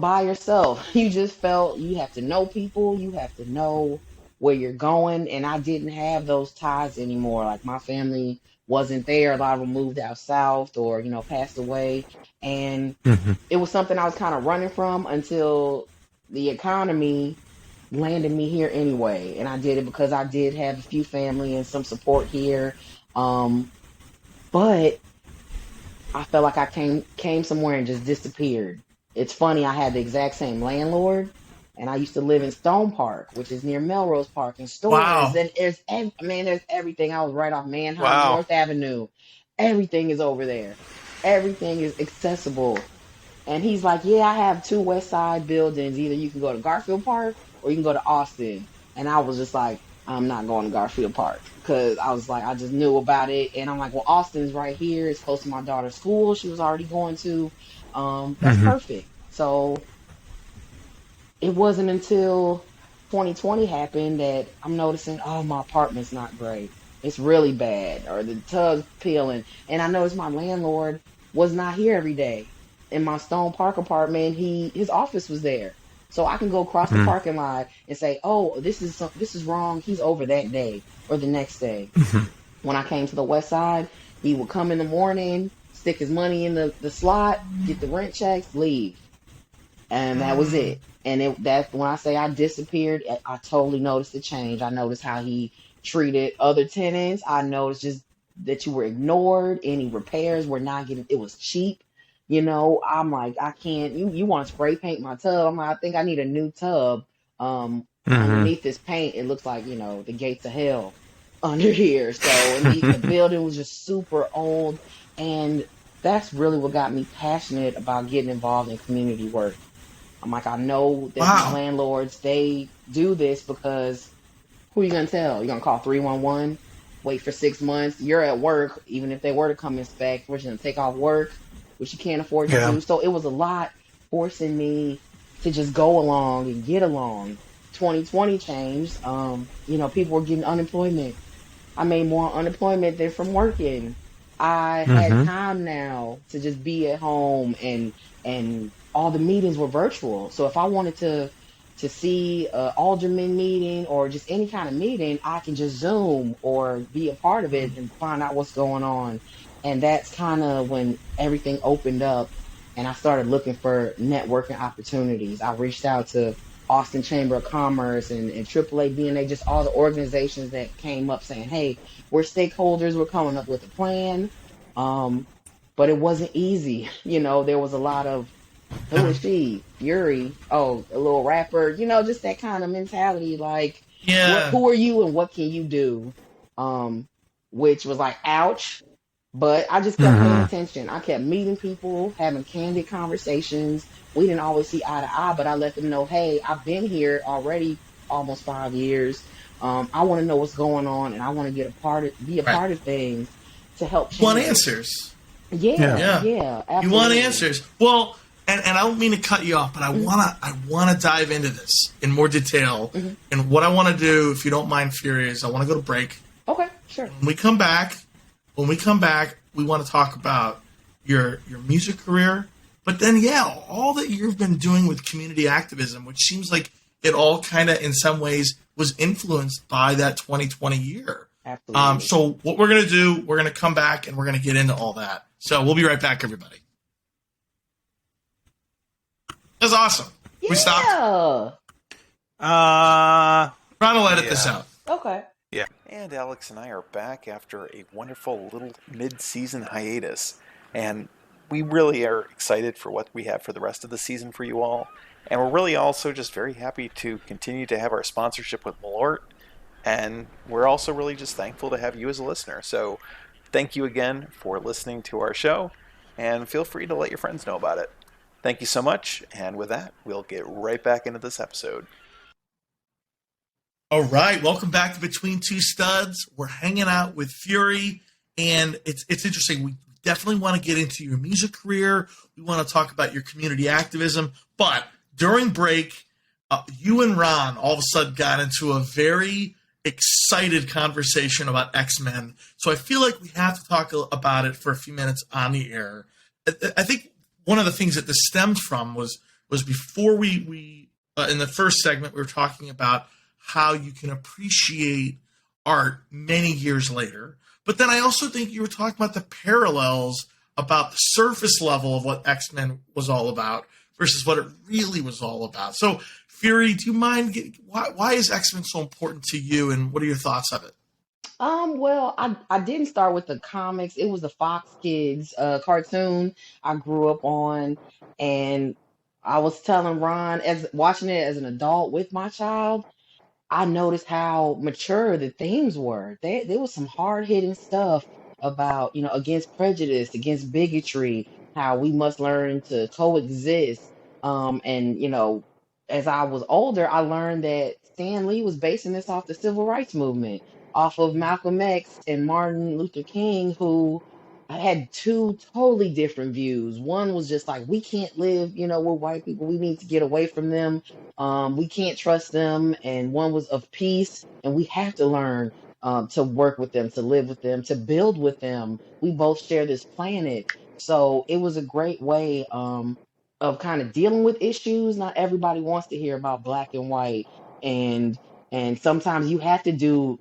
by yourself. You just felt you have to know people. You have to know where you're going. And I didn't have those ties anymore. Like my family wasn't there. A lot of them moved out south or, passed away. And it was something I was kind of running from until the economy landed me here anyway. And I did it because I did have a few family and some support here. But I felt like I came somewhere and just disappeared. It's funny, I had the exact same landlord, And I used to live in Stone Park, which is near Melrose Park, and stores. Wow. And there's everything. I was right off Manheim, Wow. North Avenue. Everything is over there. Everything is accessible. And he's like, yeah, I have two West Side buildings. Either you can go to Garfield Park or you can go to Austin. And I was just like, I'm not going to Garfield Park because I was like, I just knew about it. And I'm like, well, Austin's right here. It's close to my daughter's school she was already going to. That's perfect. So it wasn't until 2020 happened that I'm noticing, oh, my apartment's not great. It's really bad, or the tub's peeling. And I noticed my landlord was not here every day. In my Stone Park apartment, his office was there, so I can go across the parking lot and say, oh, this is wrong. He's over that day or the next day. When I came to the West Side, he would come in the morning, stick his money in the slot, get the rent checks, leave. And that was it. And that when I say I disappeared, I totally noticed the change. I noticed how he treated other tenants. I noticed just that you were ignored. Any repairs were not getting. It was cheap. I'm like, I can't. You want to spray paint my tub? I'm like, I think I need a new tub. Underneath this paint, it looks like the gates of hell under here. So and the building was just super old, and that's really what got me passionate about getting involved in community work. I'm like, I know that these landlords, they do this because who are you going to tell? You're going to call 311, wait for 6 months. You're at work, even if they were to come inspect, we're going to take off work, which you can't afford to do. So it was a lot forcing me to just go along and get along. 2020 changed. People were getting unemployment. I made more unemployment than from working. I had time now to just be at home, and all the meetings were virtual. So if I wanted to see an alderman meeting or just any kind of meeting, I can just Zoom or be a part of it and find out what's going on. And that's kind of when everything opened up, and I started looking for networking opportunities. I reached out to Austin Chamber of Commerce and AAA, BNA, just all the organizations that came up saying, hey, we're stakeholders, we're coming up with a plan. But it wasn't easy. There was a lot of, who is she? F.U.R.Y. Oh, a little rapper. Just that kind of mentality. Like, who are you and what can you do? Which was like, ouch. But I just kept paying attention. I kept meeting people, having candid conversations. We didn't always see eye to eye, but I let them know, hey, I've been here already almost 5 years. I want to know what's going on, and I want to be a part of things to help change. You want answers. Yeah, absolutely. You want answers. Well, and I don't mean to cut you off, but I wanna dive into this in more detail. And what I want to do, if you don't mind, F.U.R.Y, is I want to go to break. Okay, sure. When we come back, we want to talk about your music career, but then all that you've been doing with community activism, which seems like it all kind of in some ways was influenced by that 2020 year. Absolutely. So what we're going to do, we're going to come back and we're going to get into all that. So we'll be right back, everybody. That's awesome. Yeah. We stopped. Trying to edit this out. Okay. Yeah. And Alex and I are back after a wonderful little mid-season hiatus. And we really are excited for what we have for the rest of the season for you all. And we're really also just very happy to continue to have our sponsorship with Malort. And we're also really just thankful to have you as a listener. So thank you again for listening to our show. And feel free to let your friends know about it. Thank you so much. And with that, we'll get right back into this episode. All right, welcome back to Between Two Studs. We're hanging out with F.U.R.Y, and it's interesting. We definitely want to get into your music career. We want to talk about your community activism. But during break, you and Ron all of a sudden got into a very excited conversation about XMen. So I feel like we have to talk about it for a few minutes on the air. I think one of the things that this stemmed from was before we in the first segment, we were talking about how you can appreciate art many years later. But then I also think you were talking about the parallels about the surface level of what XMen was all about versus what it really was all about. So, F.U.R.Y, do you mind, why is XMen so important to you, and what are your thoughts of it? Well, I didn't start with the comics. It was the Fox Kids cartoon I grew up on, and I was telling Ron, as watching it as an adult with my child, I noticed how mature the themes were. There was some hard hitting stuff about, against prejudice, against bigotry, how we must learn to coexist. And as I was older, I learned that Stan Lee was basing this off the civil rights movement, off of Malcolm X and Martin Luther King, who had two totally different views. One was just like, we can't live, with white people. We need to get away from them. We can't trust them. And one was of peace, and we have to learn to work with them, to live with them, to build with them. We both share this planet. So it was a great way of kind of dealing with issues. Not everybody wants to hear about black and white, and sometimes you have to do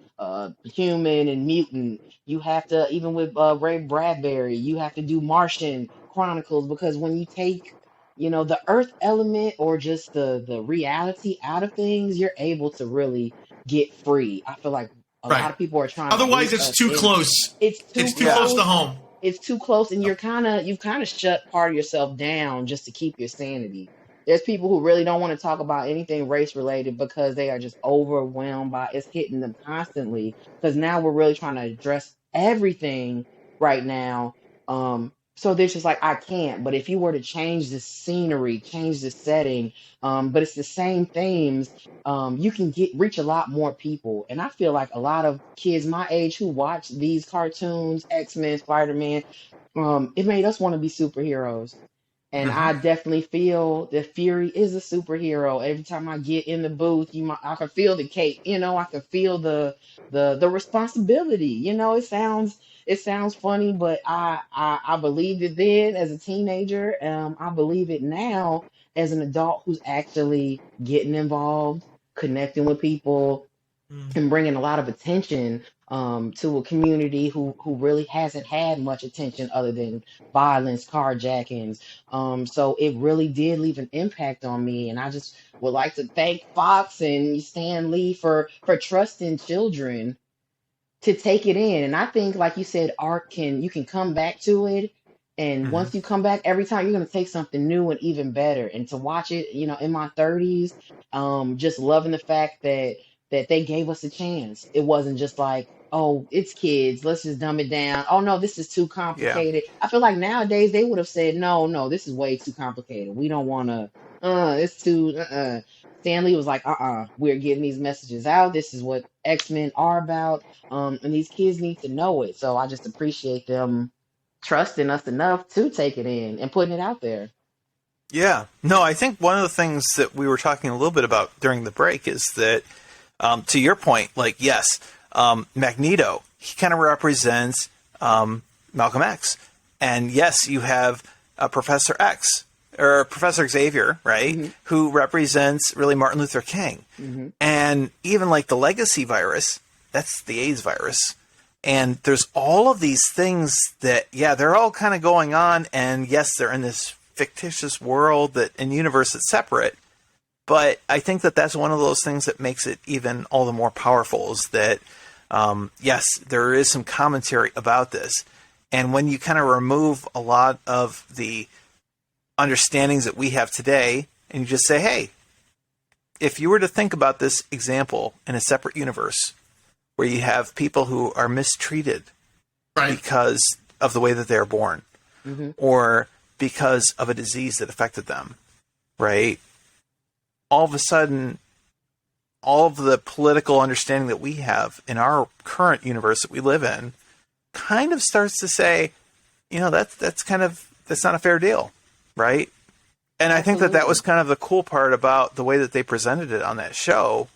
human and mutant. You have to, even with Ray Bradbury, you have to do Martian Chronicles, because when you take the earth element or just the reality out of things, you're able to really get free. I feel like a lot Right. of people are trying Otherwise, to it's too close. It's It's too close to home. It's too close, and you've kind of shut part of yourself down just to keep your sanity. There's people who really don't want to talk about anything race related because they are just overwhelmed by it's hitting them constantly. Because now we're really trying to address everything right now. So there's just like, I can't. But if you were to change the scenery, change the setting, but it's the same themes, you can reach a lot more people. And I feel like a lot of kids my age who watch these cartoons, X-Men, Spider-Man, it made us want to be superheroes. And I definitely feel that Fury is a superhero. Every time I get in the booth, I can feel the cape. I can feel the responsibility. It sounds funny, but I believed it then as a teenager. I believe it now as an adult who's actually getting involved, connecting with people, and bringing a lot of attention to a community who really hasn't had much attention other than violence, carjackings. So it really did leave an impact on me, and I just would like to thank Fox and Stan Lee for trusting children to take it in. And I think, like you said, art you can come back to it. And once you come back, every time you're going to take something new and even better. And to watch it, in my 30s, just loving the fact that they gave us a chance. It wasn't just like, oh, it's kids, let's just dumb it down. Oh no, this is too complicated. Yeah. I feel like nowadays they would have said, no, this is way too complicated. We don't want to, it's too, Stanley was like, we're getting these messages out. This is what X-Men are about. And these kids need to know it. So I just appreciate them trusting us enough to take it in and putting it out there. Yeah. No, I think one of the things that we were talking a little bit about during the break is that, to your point, like, yes, Magneto, he kind of represents Malcolm X. And yes, you have Professor X, or Professor Xavier, right, who represents really Martin Luther King. And even like the legacy virus, that's the AIDS virus. And there's all of these things that, yeah, they're all kind of going on. And yes, they're in this fictitious world and universe that's separate. But I think that that's one of those things that makes it even all the more powerful, is that, yes, there is some commentary about this. And when you kind of remove a lot of the understandings that we have today, and you just say, hey, if you were to think about this example in a separate universe where you have people who are mistreated because of the way that they're born, or because of a disease that affected them, right? All of a sudden, all of the political understanding that we have in our current universe that we live in kind of starts to say, that's not a fair deal, right? And I think that was kind of the cool part about the way that they presented it on that show.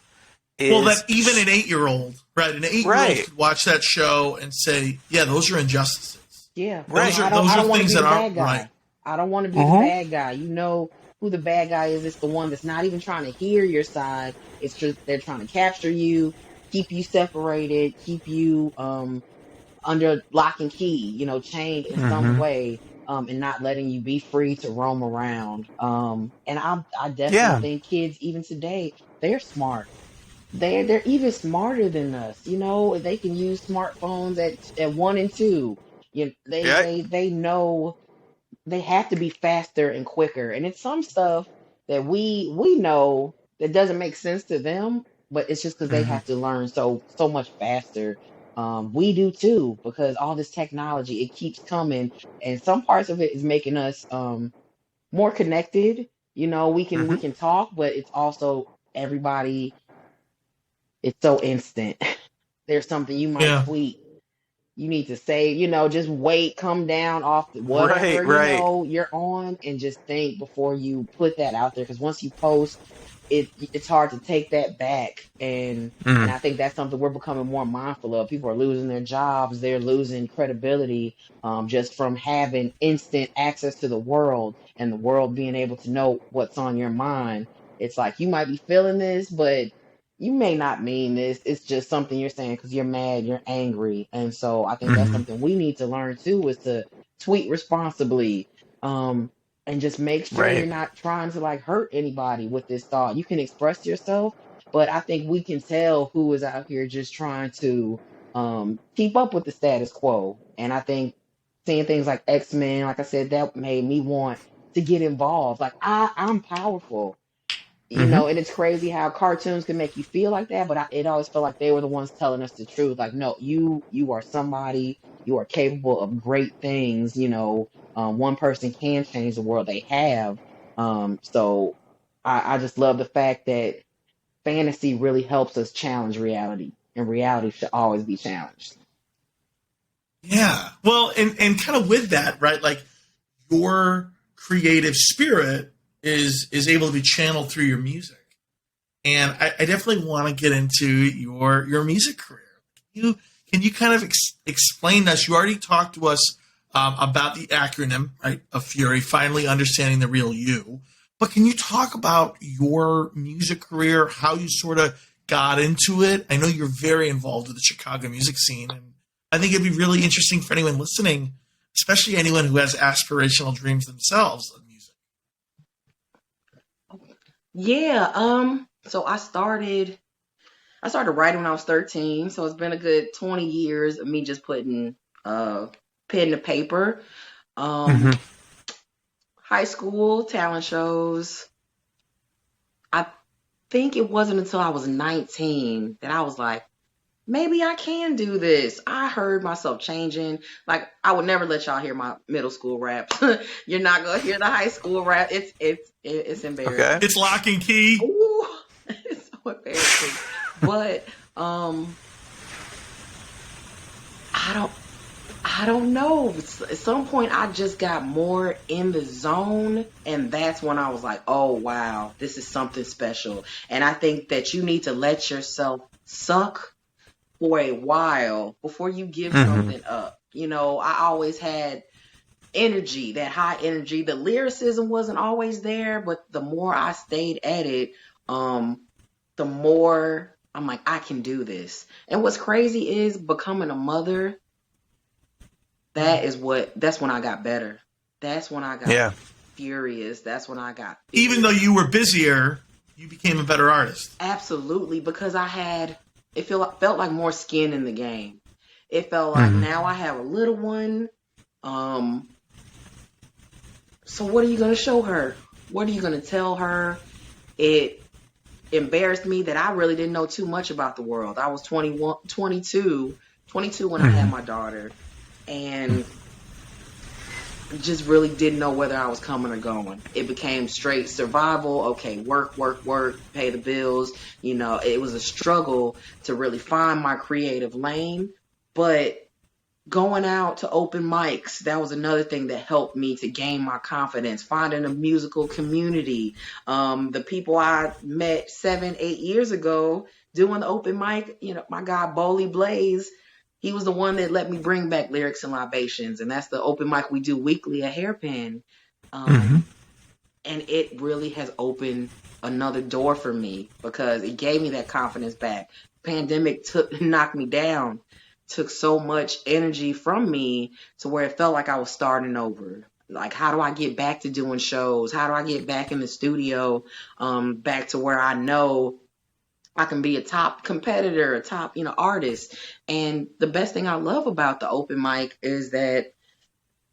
Well, that even an 8-year-old, right? An 8-year-old could watch that show and say, yeah, those are injustices. Yeah. Those are things that aren't right. I don't want to be the bad guy. You know who the bad guy is. It's the one that's not even trying to hear your side. It's just they're trying to capture you, keep you separated, keep you under lock and key, chained in some way, and not letting you be free to roam around. And I definitely think kids, even today, they're smart. They're even smarter than us. They can use smartphones at 1 and 2. They know they have to be faster and quicker. And it's some stuff that we know that doesn't make sense to them, but it's just because they have to learn so much faster. We do too, because all this technology, it keeps coming, and some parts of it is making us more connected. You know, we can talk, but it's also everybody. It's so instant. There's something you might Yeah. tweet. You need to say, just wait, come down off Right, whatever, right. you're on, and just think before you put that out there. Because once you post, it's hard to take that back. And I think that's something we're becoming more mindful of. People are losing their jobs, they're losing credibility, just from having instant access to the world, and the world being able to know what's on your mind. It's like you might be feeling this, but you may not mean this. It's just something you're saying because you're mad, you're angry. And so I think that's something we need to learn too, is to tweet responsibly. And just make sure you're Right. not trying to like hurt anybody with this thought. You can express yourself, but I think we can tell who is out here just trying to keep up with the status quo. And I think seeing things like X-Men, like I said, that made me want to get involved. Like I'm powerful. And it's crazy how cartoons can make you feel like that, but it always felt like they were the ones telling us the truth. Like, no, you are somebody, you are capable of great things. One person can change the world. They have. So I just love the fact that fantasy really helps us challenge reality, and reality should always be challenged. Yeah. Well, and kind of with that, right? Like your creative spirit is able to be channeled through your music. And I definitely want to get into your music career. Can you kind of explain this? You already talked to us about the acronym, right, of F.U.R.Y, finally understanding the real you. But can you talk about your music career, how you sort of got into it? I know you're very involved with the Chicago music scene, and I think it'd be really interesting for anyone listening, especially anyone who has aspirational dreams themselves of music. Yeah. So I started writing when I was 13. So it's been a good 20 years of me just putting pen to paper. High school talent shows. I think it wasn't until I was 19 that I was like, maybe I can do this. I heard myself changing. Like, I would never let y'all hear my middle school raps. You're not gonna hear the high school rap. It's embarrassing. Okay. It's lock and key. Ooh, it's so embarrassing. But I don't know. At some point, I just got more in the zone, and that's when I was like, "Oh wow, this is something special." And I think that you need to let yourself suck for a while before you give something up. I always had energy, that high energy. The lyricism wasn't always there, but the more I stayed at it, the more I'm like, I can do this. And what's crazy is becoming a mother. That's when I got better. That's when I got furious. That's when I got furious. Even though you were busier, you became a better artist. Absolutely, because it felt like more skin in the game. It felt like now I have a little one. So what are you going to show her? What are you going to tell her? It embarrassed me that I really didn't know too much about the world. I was 22 when I had my daughter, and just really didn't know whether I was coming or going. It became straight survival. Okay, work, pay the bills. It was a struggle to really find my creative lane. But going out to open mics, that was another thing that helped me to gain my confidence. Finding a musical community. The people I met 7-8 years ago doing the open mic, my guy Bowley Blaze, he was the one that let me bring back Lyrics and Libations, and that's the open mic we do weekly at Hairpin. And it really has opened another door for me because it gave me that confidence back. Pandemic knocked me down, took so much energy from me to where it felt like I was starting over. Like, how do I get back to doing shows? How do I get back in the studio, back to where I know I can be a top competitor, a top, artist. And the best thing I love about the open mic is that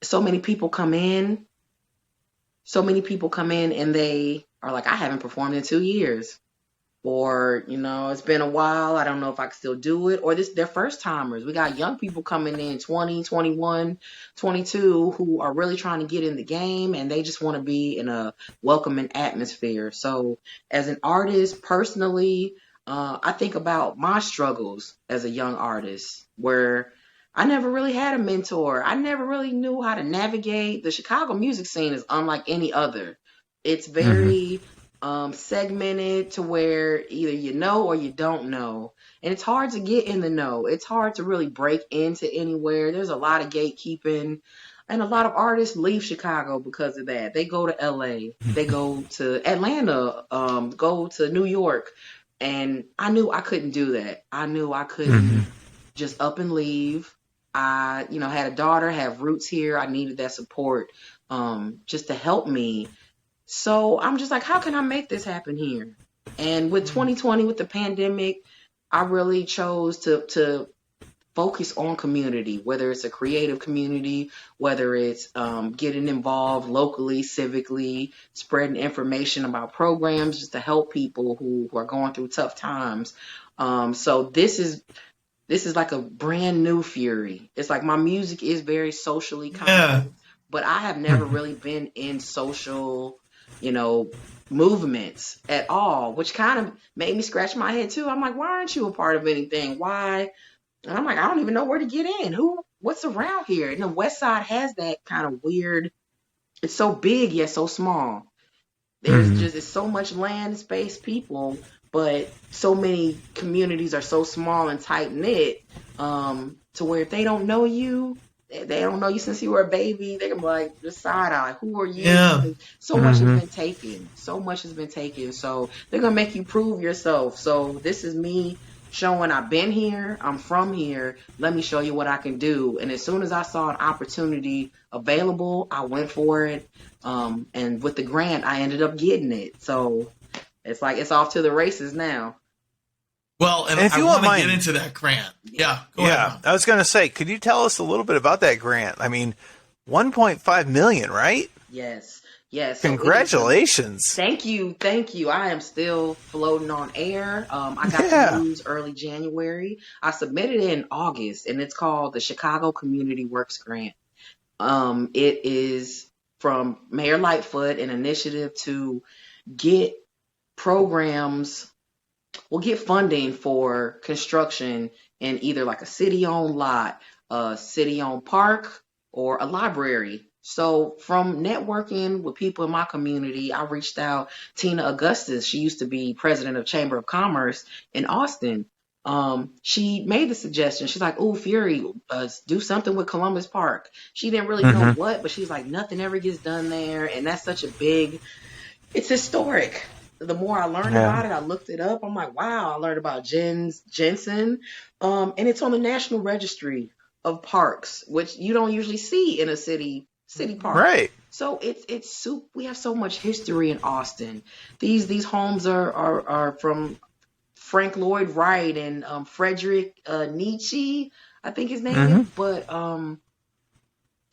so many people come in and they are like, I haven't performed in 2 years. Or, it's been a while. I don't know if I can still do it. Or they're first timers. We got young people coming in 20, 21, 22 who are really trying to get in the game and they just want to be in a welcoming atmosphere. So as an artist, personally, I think about my struggles as a young artist where I never really had a mentor. I never really knew how to navigate. The Chicago music scene is unlike any other. It's very segmented to where either you know or you don't know. And it's hard to get in the know. It's hard to really break into anywhere. There's a lot of gatekeeping. And a lot of artists leave Chicago because of that. They go to LA, they go to Atlanta, go to New York. And I knew I couldn't do that. I knew I couldn't just up and leave. I, had a daughter, have roots here. I needed that support just to help me. So I'm just like, how can I make this happen here? And with 2020, with the pandemic, I really chose to focus on community, whether it's a creative community, whether it's getting involved locally, civically, spreading information about programs just to help people who are going through tough times. So this is like a brand new F.U.R.Y. It's like my music is very socially conscious, but I have never really been in social, movements at all, which kind of made me scratch my head too. I'm like, why aren't you a part of anything? Why? And I'm like, I don't even know where to get in. What's around here? And the West Side has that kind of weird, it's so big yet so small. There's so much land, space, people, but so many communities are so small and tight knit, to where if they don't know you since you were a baby, they're gonna be like, just side eye, who are you? Yeah. So much has been taken. So much has been taken. So they're gonna make you prove yourself. So this is me showing I've been here, I'm from here, let me show you what I can do. And as soon as I saw an opportunity available, I went for it. And with the grant, I ended up getting it. So it's like it's off to the races now. Well, and if you want to get into that grant. Yeah, go ahead. I was going to say, could you tell us a little bit about that grant? I mean, 1.5 million, right? Yes. Congratulations. Thank you. I am still floating on air. I got the news early January. I submitted it in August, and it's called the Chicago Community Works Grant. It is from Mayor Lightfoot, an initiative to get programs. We'll get funding for construction in either like a city-owned lot, a city-owned park, or a library. So from networking with people in my community, I reached out. Tina Augustus, she used to be president of Chamber of Commerce in Austin. She made the suggestion. She's like, "Oh, F.U.R.Y, do something with Columbus Park." She didn't really know what, but she's like, nothing ever gets done there. And that's such a big, it's historic. The more I learned about it, I looked it up. I'm like, wow, I learned about Jensen. And it's on the National Registry of Parks, which you don't usually see in a city park. Right. So we have so much history in Austin. These homes are from Frank Lloyd Wright and Frederick Nietzsche, I think his name is. But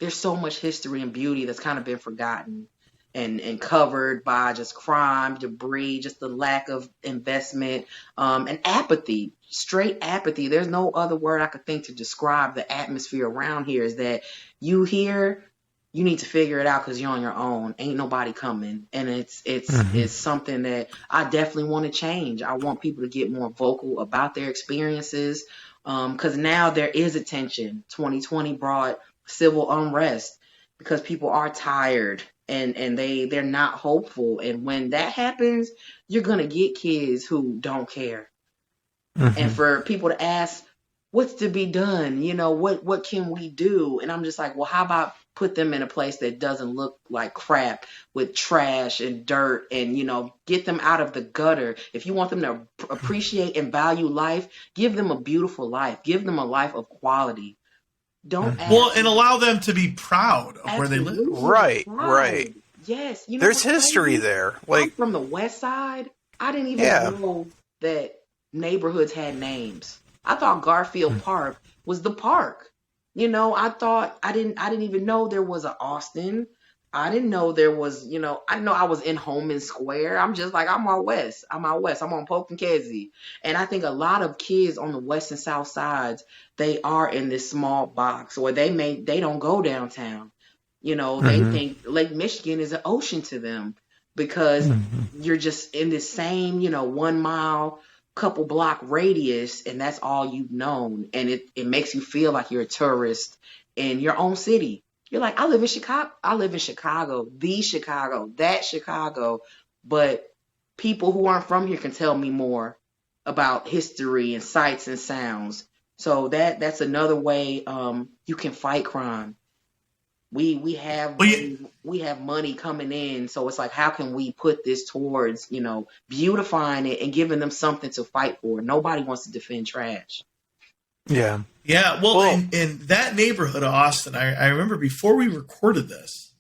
there's so much history and beauty that's kind of been forgotten and covered by just crime, debris, just the lack of investment, and apathy, straight apathy. There's no other word I could think to describe the atmosphere around here. Is that you here, you need to figure it out because you're on your own. Ain't nobody coming. And it's something that I definitely want to change. I want people to get more vocal about their experiences, because now there is attention. 2020 brought civil unrest because people are tired and they're not hopeful. And when that happens, you're going to get kids who don't care. And for people to ask, what's to be done? What can we do? And I'm just like, well, how about put them in a place that doesn't look like crap with trash and dirt and, get them out of the gutter. If you want them to appreciate and value life, give them a beautiful life. Give them a life of quality. Don't ask. Well, and allow them to be proud of where they live. Right. Yes. There's history there. I'm from the West Side. I didn't even know that neighborhoods had names. I thought Garfield Park was the park. I thought I didn't even know there was an Austin. I didn't know there was, I know I was in Holman Square. I'm just like, I'm out west. I'm out west. I'm on Polk and Kedzie. And I think a lot of kids on the west and south sides, they are in this small box, or they don't go downtown. They think Lake Michigan is an ocean to them because you're just in this same, 1 mile, couple block radius, and that's all you've known. And it makes you feel like you're a tourist in your own city. You're like, I live in Chicago, the Chicago, that Chicago. But people who aren't from here can tell me more about history and sights and sounds. So that's another way you can fight crime. We have money coming in, so it's like, how can we put this towards, beautifying it and giving them something to fight for? Nobody wants to defend trash. Yeah. Yeah. Well, in that neighborhood of Austin, I remember before we recorded this,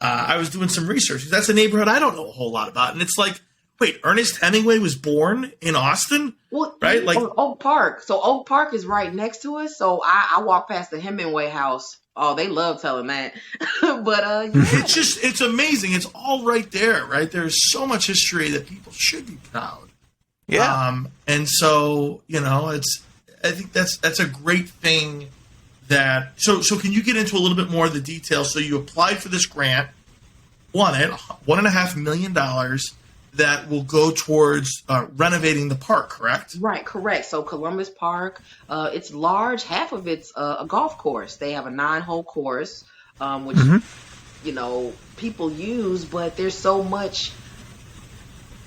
I was doing some research. That's a neighborhood I don't know a whole lot about. And it's like, wait, Ernest Hemingway was born in Austin? Well, right? Like Oak Park. So Oak Park is right next to us. So I walk past the Hemingway house. Oh, they love telling that. But yeah. It's amazing. It's all right there, right? There's so much history that people should be proud. Yeah. And so, I think that's a great thing that so can you get into a little bit more of the details? So you applied for this grant, won it, $1.5 million that will go towards renovating the park, correct? Right, correct. So Columbus Park, it's large. Half of it's a golf course. They have a 9-hole course, which, people use, but there's so much.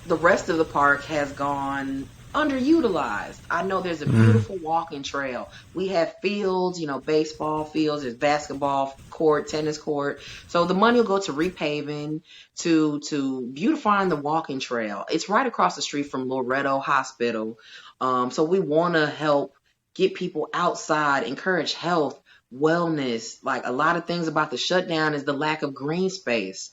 The rest of the park has gone underutilized. I know there's a beautiful walking trail. We have fields, baseball fields, there's basketball court, tennis court. So the money will go to repaving, to beautifying the walking trail. It's right across the street from Loretto Hospital. So we want to help get people outside, encourage health, wellness. Like, a lot of things about the shutdown is the lack of green space.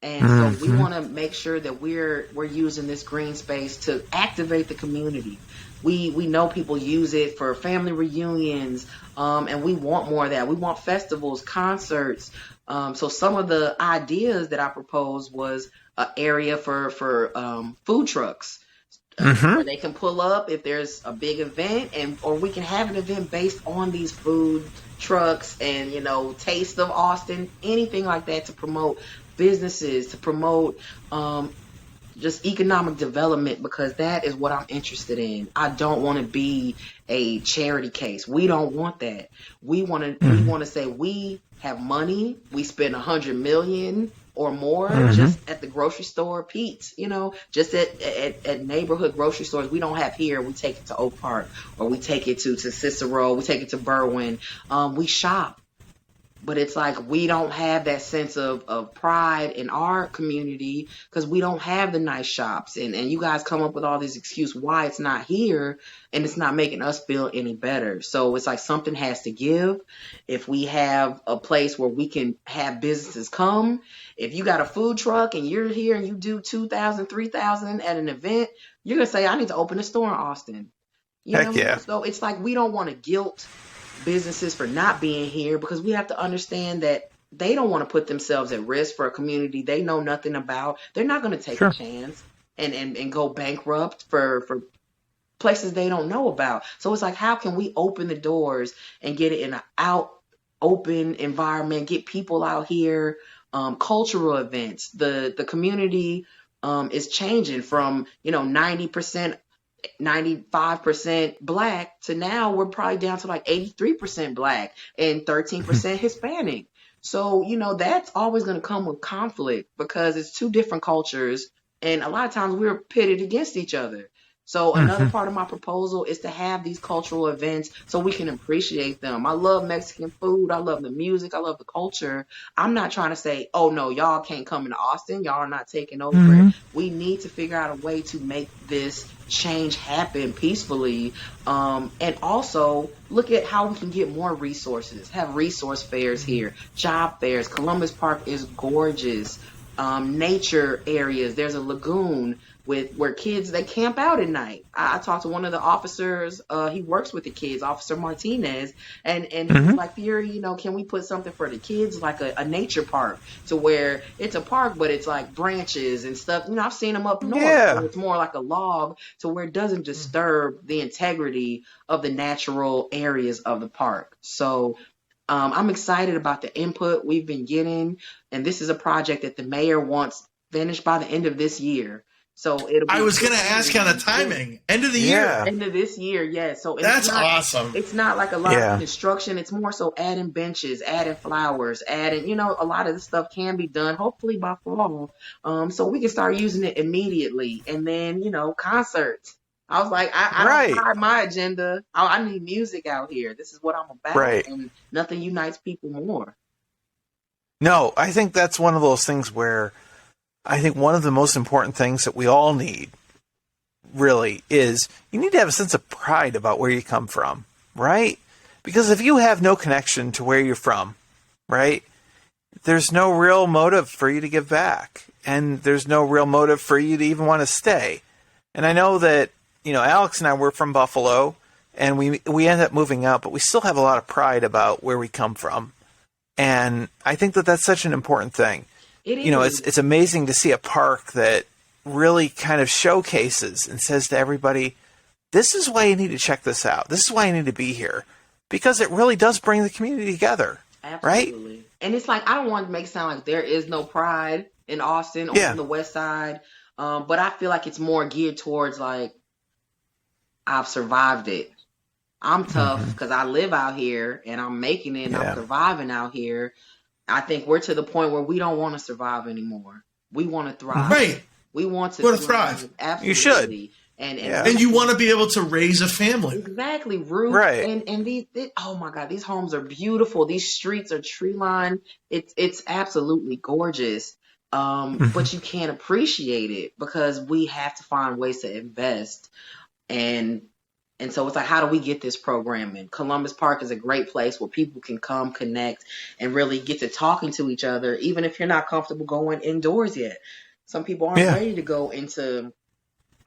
And so we want to make sure that we're using this green space to activate the community. We know people use it for family reunions, and we want more of that. We want festivals, concerts. So some of the ideas that I proposed was an area for food trucks, where they can pull up if there's a big event, or we can have an event based on these food trucks and, Taste of Austin, anything like that, to promote businesses, to promote just economic development, because that is what I'm interested in. I don't want to be a charity case. We don't want that. We want to say we have money. We spend $100 million or more just at the grocery store, Pete's, just at neighborhood grocery stores. We don't have here. We take it to Oak Park, or we take it to Cicero. We take it to Berwyn. We shop. But it's like we don't have that sense of pride in our community because we don't have the nice shops. And you guys come up with all these excuses why it's not here, and it's not making us feel any better. So it's like something has to give. If we have a place where we can have businesses come, if you got a food truck and you're here and you do 2,000, 3,000 at an event, you're going to say, I need to open a store in Austin. Heck yeah. So it's like we don't want to guilt businesses for not being here, because we have to understand that they don't want to put themselves at risk for a community they know nothing about. They're not going to take a chance and go bankrupt for places they don't know about. So it's like, how can we open the doors and get it in an open environment, get people out here, cultural events. The community is changing from 90%, 95% Black to now we're probably down to like 83% Black and 13% Hispanic. So, that's always going to come with conflict because it's two different cultures, and a lot of times we're pitted against each other. So another part of my proposal is to have these cultural events so we can appreciate them. I love Mexican food. I love the music. I love the culture. I'm not trying to say, oh, no, y'all can't come into Austin. Y'all are not taking over. We need to figure out a way to make this change happen peacefully. And also look at how we can get more resources, have resource fairs here, job fairs. Columbus Park is gorgeous. Nature areas. There's a lagoon. with where kids, they camp out at night. I talked to one of the officers, he works with the kids, Officer Martinez, and he was like, Fury, you know, can we put something for the kids, like a nature park, to where it's a park, but it's like branches and stuff. You know, I've seen them up north, so it's more like a log, to where it doesn't disturb the integrity of the natural areas of the park. So I'm excited about the input we've been getting, and this is a project that the mayor wants finished by the end of this year. So it'll be, I was going to ask on the timing. End of the year. End of this year, yeah. So that's awesome. It's not like a lot of construction. It's more so adding benches, adding flowers, adding, you know, a lot of the stuff can be done hopefully by fall. So we can start using it immediately. And then, you know, concerts. I was like, I don't hide my agenda. I need music out here. This is what I'm about. Right. And nothing unites people more. No, I think that's one of those things where I think one of the most important things that we all need really is you need to have a sense of pride about where you come from, right? Because if you have no connection to where you're from, right, there's no real motive for you to give back. And there's no real motive for you to even want to stay. And I know that, you know, Alex and I were from Buffalo, and we ended up moving out, but we still have a lot of pride about where we come from. And I think that that's such an important thing. You know, it's amazing to see a park that really kind of showcases and says to everybody, this is why you need to check this out. This is why you need to be here. Because it really does bring the community together. Absolutely. Right? And it's like, I don't want to make it sound like there is no pride in Austin or on the West Side. But I feel like it's more geared towards like, I've survived it. I'm tough because I live out here and I'm making it and I'm surviving out here. I think we're to the point where we don't want to survive anymore. We want to thrive. Right. We want to thrive. Absolutely. You should. And you want to be able to raise a family. Exactly. Ruth. Right. And these, oh my God, these homes are beautiful. These streets are tree lined. It's absolutely gorgeous. But you can't appreciate it because we have to find ways to invest. And so it's like, how do we get this program in? Columbus Park is a great place where people can come, connect, and really get to talking to each other, even if you're not comfortable going indoors yet. Some people aren't ready to go into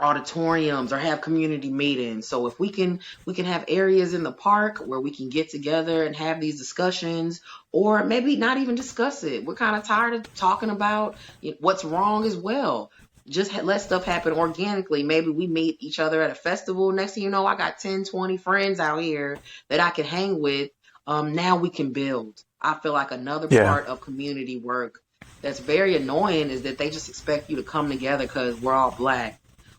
auditoriums or have community meetings. So if we can have areas in the park where we can get together and have these discussions, or maybe not even discuss it. We're kind of tired of talking about what's wrong as well. Just let stuff happen organically. Maybe we meet each other at a festival. Next thing you know, I got 10, 20 friends out here that I can hang with. Now we can build. I feel like another part of community work that's very annoying is that they just expect you to come together because we're all Black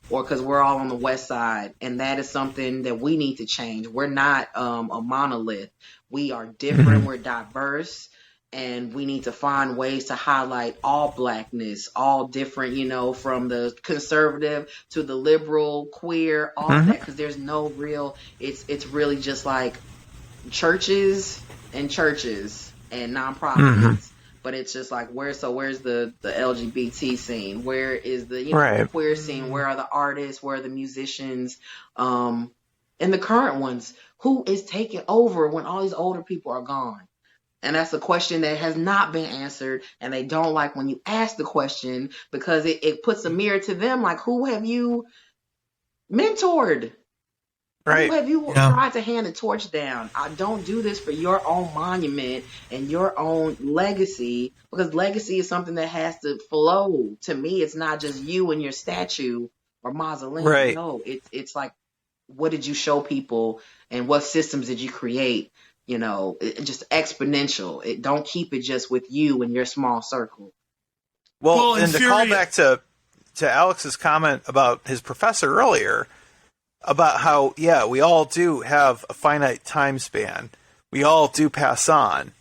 or because we're all on the West Side. And that is something that we need to change. We're not a monolith. We are different. We're diverse. And we need to find ways to highlight all Blackness, all different, from the conservative to the liberal, queer, all that, because there's no real, it's really just like churches and nonprofits. But it's just like, where's the LGBT scene? Where is the queer scene? Where are the artists? Where are the musicians? And the current ones, who is taking over when all these older people are gone? And that's a question that has not been answered. And they don't like when you ask the question because it puts a mirror to them. Like, who have you mentored? Right. Who have you tried to hand the torch down? I don't do this for your own monument and your own legacy, because legacy is something that has to flow. To me, it's not just you and your statue or mausoleum. Right. No, it's like, what did you show people and what systems did you create? Just exponential. Don't keep it just with you and your small circle. Well, and to call back to Alex's comment about his professor earlier, about how, we all do have a finite time span. We all do pass on.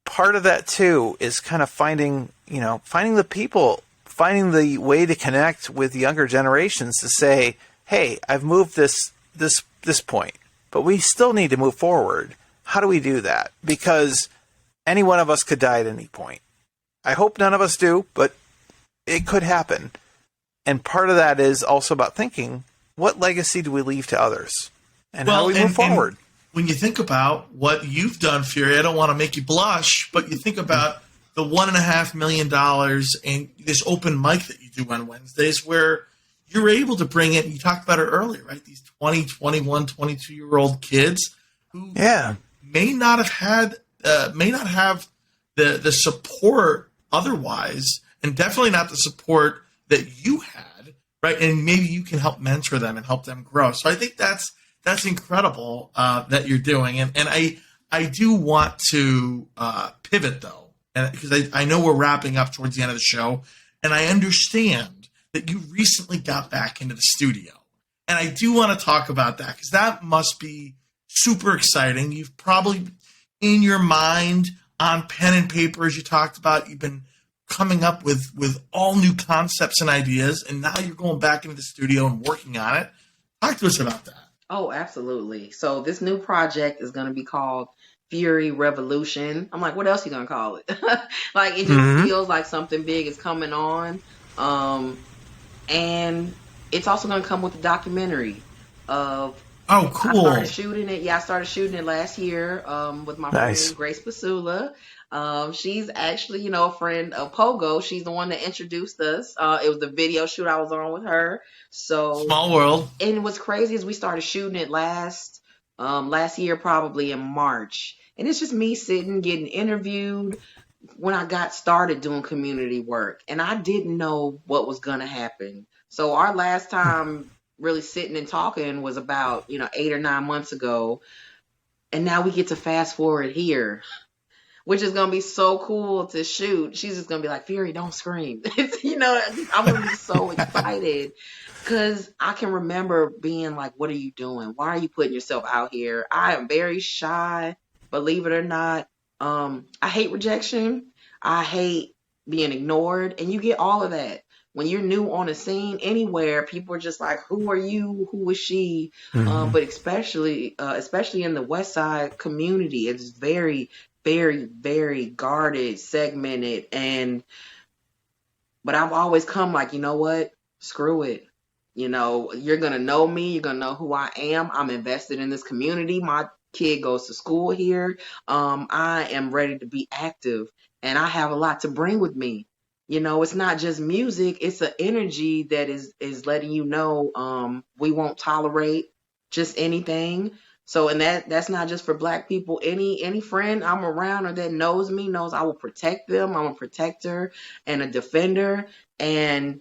Part of that, too, is kind of finding the people, finding the way to connect with younger generations to say, hey, I've moved this point, but we still need to move forward. How do we do that? Because any one of us could die at any point. I hope none of us do, but it could happen. And part of that is also about thinking, what legacy do we leave to others? And how do we move forward? And when you think about what you've done, Fury, I don't want to make you blush, but you think about the $1.5 million and this open mic that you do on Wednesdays where you're able to bring in, you talked about it earlier, right? These 20, 21, 22-year-old kids who may not have the support otherwise, and definitely not the support that you had, right? And maybe you can help mentor them and help them grow. So I think that's incredible that you're doing. And I do want to pivot, though, because I know we're wrapping up towards the end of the show, and I understand that you recently got back into the studio. And I do want to talk about that because that must be super exciting. You've probably, in your mind, on pen and paper, as you talked about, you've been coming up with all new concepts and ideas, and now you're going back into the studio and working on it. Talk to us about that. Oh, absolutely. So this new project is going to be called F.U.R.Y Revolution. I'm like, what else are you going to call it? Like, it just feels like something big is coming on. And it's also going to come with a documentary of. Oh, cool. I started shooting it. Yeah, I started shooting it last year with my friend Grace Basula. She's actually, a friend of Pogo. She's the one that introduced us. It was the video shoot I was on with her. So small world. And what's crazy is we started shooting it last year, probably in March. And it's just me sitting, getting interviewed when I got started doing community work. And I didn't know what was going to happen. So our last time really sitting and talking was about, 8 or 9 months ago. And now we get to fast forward here, which is going to be so cool to shoot. She's just going to be like, F.U.R.Y, don't scream. I'm going to be so excited because I can remember being like, what are you doing? Why are you putting yourself out here? I am very shy, believe it or not. I hate rejection. I hate being ignored. And you get all of that. When you're new on a scene anywhere, people are just like, who are you? Who is she? But especially in the West Side community, it's very, very, very guarded, segmented. But I've always come like, you know what? Screw it. You're going to know me. You're going to know who I am. I'm invested in this community. My kid goes to school here. I am ready to be active, and I have a lot to bring with me. It's not just music. It's an energy that is letting you know we won't tolerate just anything. So, and that's not just for Black people. Any friend I'm around or that knows me knows I will protect them. I'm a protector and a defender. And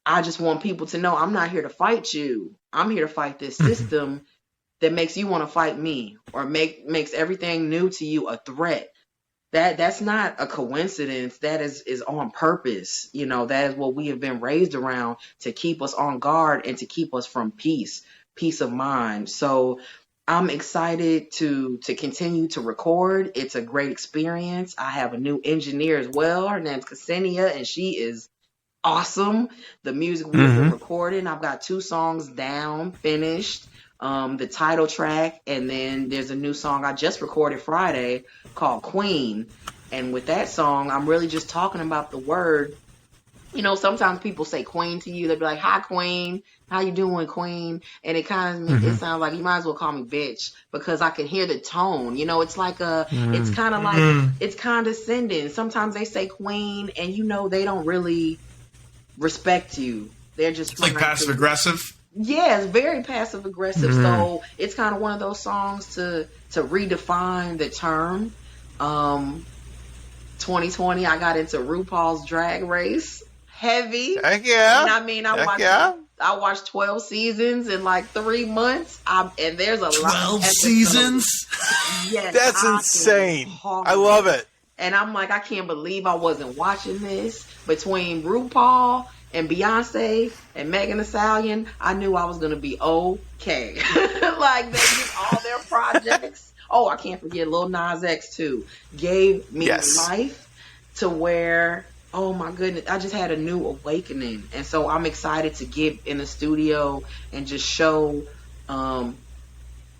I just want people to know I'm not here to fight you. I'm here to fight this system that makes you want to fight me or makes everything new to you a threat. That's not a coincidence. That is on purpose. That is what we have been raised around to keep us on guard and to keep us from peace of mind. So I'm excited to continue to record. It's a great experience. I have a new engineer as well. Her name's Ksenia, and she is awesome. The music we've been recording, I've got 2 songs down, finished. The title track, and then there's a new song I just recorded Friday called Queen. And with that song, I'm really just talking about the word. Sometimes people say queen to you. They'll be like, hi, queen. How you doing, queen? And it kind of it sounds like you might as well call me bitch because I can hear the tone. It's like it's kind of like it's condescending. Sometimes they say queen and they don't really respect you. They're just it's like passive aggressive. Yeah, it's very passive aggressive. So it's kind of one of those songs to redefine the term. 2020, I got into RuPaul's Drag Race. Heavy. Heck yeah. And I watched 12 seasons in like 3 months. And there's a 12 seasons? Yes. That's insane. I love it. And I'm like, I can't believe I wasn't watching this. Between RuPaul and Beyonce and Megan Thee Stallion, I knew I was going to be okay. Like, they did all their projects. Oh, I can't forget Lil Nas X, too. Gave me life to where, oh, my goodness, I just had a new awakening. And so I'm excited to get in the studio and just show, I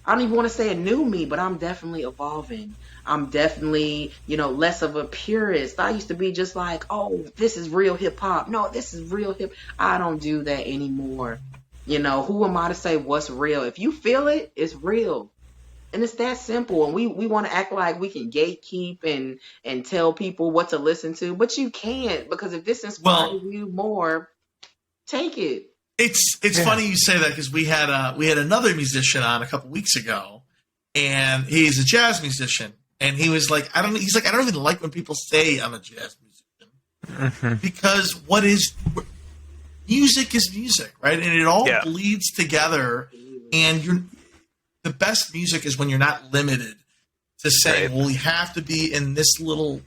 don't even want to say a new me, but I'm definitely evolving. I'm definitely, less of a purist. I used to be just like, oh, this is real hip hop. No, this is real hip. I don't do that anymore. Who am I to say what's real? If you feel it, it's real. And it's that simple. And we want to act like we can gatekeep and tell people what to listen to, but you can't, because if this inspires you more, take it. It's funny you say that, because we had another musician on a couple weeks ago, and he's a jazz musician, and he was like, I don't even like when people say I'm a jazz musician, because music is music, right? And it all bleeds together, and the best music is when you're not limited to saying, well, you have to be in this little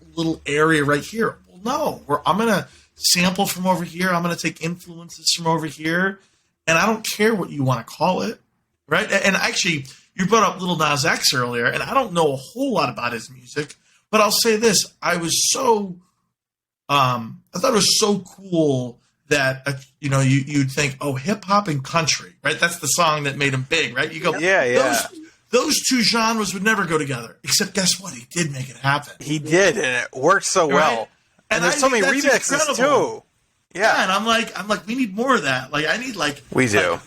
area right here. Well, no, I'm going to sample from over here. I'm going to take influences from over here, and I don't care what you want to call it, right? And actually, you brought up Lil Nas X earlier, and I don't know a whole lot about his music, but I'll say this: I thought it was so cool that you'd think, oh, hip hop and country, right? That's the song that made him big, right? You go, Those two genres would never go together. Except, guess what? He did make it happen. He did, and it worked so well. And there's so many remixes too. Yeah, and I'm like, we need more of that. Like, I need we do.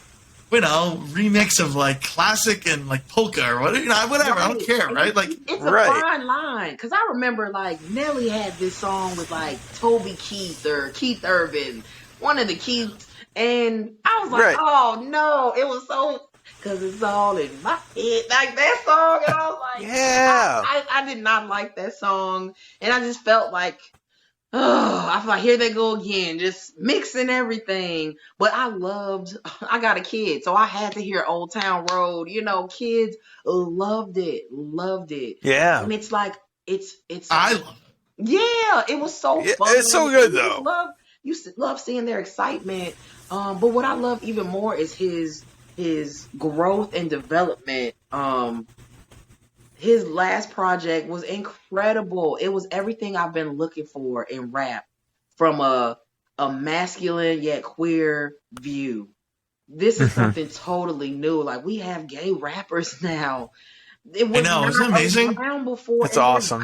Remix of like classic and like polka or whatever. Whatever. I don't care, right? Like, it's a fine line, because I remember like Nelly had this song with like Toby Keith or Keith Urban, one of the Keiths, and I was like, oh no, it was so, because it's all in my head, like that song, and I was like, I did not like that song, and I just felt like, I feel like here they go again, just mixing everything. But I got a kid, so I had to hear Old Town Road. Kids loved it. Yeah. And it's like, I love it. Yeah, it was so fun. It's so good, though. You love seeing their excitement. But what I love even more is his growth and development. His last project was incredible. It was everything I've been looking for in rap, from a masculine yet queer view. This is something totally new. Like, we have gay rappers now. It was isn't it amazing? Around before. It's awesome.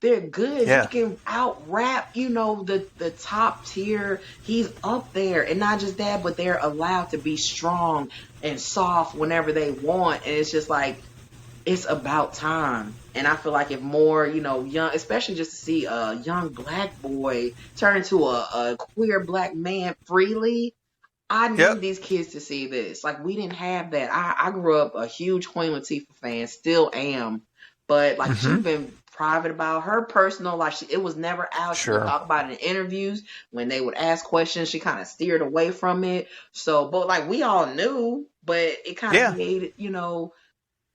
They're good. Yeah. He can out rap, the top tier. He's up there. And not just that, but they're allowed to be strong and soft whenever they want. And it's just like, it's about time. And I feel like if more, young, especially just to see a young black boy turn into a queer black man freely, I need these kids to see this. Like, we didn't have that. I grew up a huge Queen Latifah fan, still am. But like, she's been private about her personal life. It was never out. She would talk about it in interviews. When they would ask questions, she kind of steered away from it. So, but like, we all knew, but it kind of made,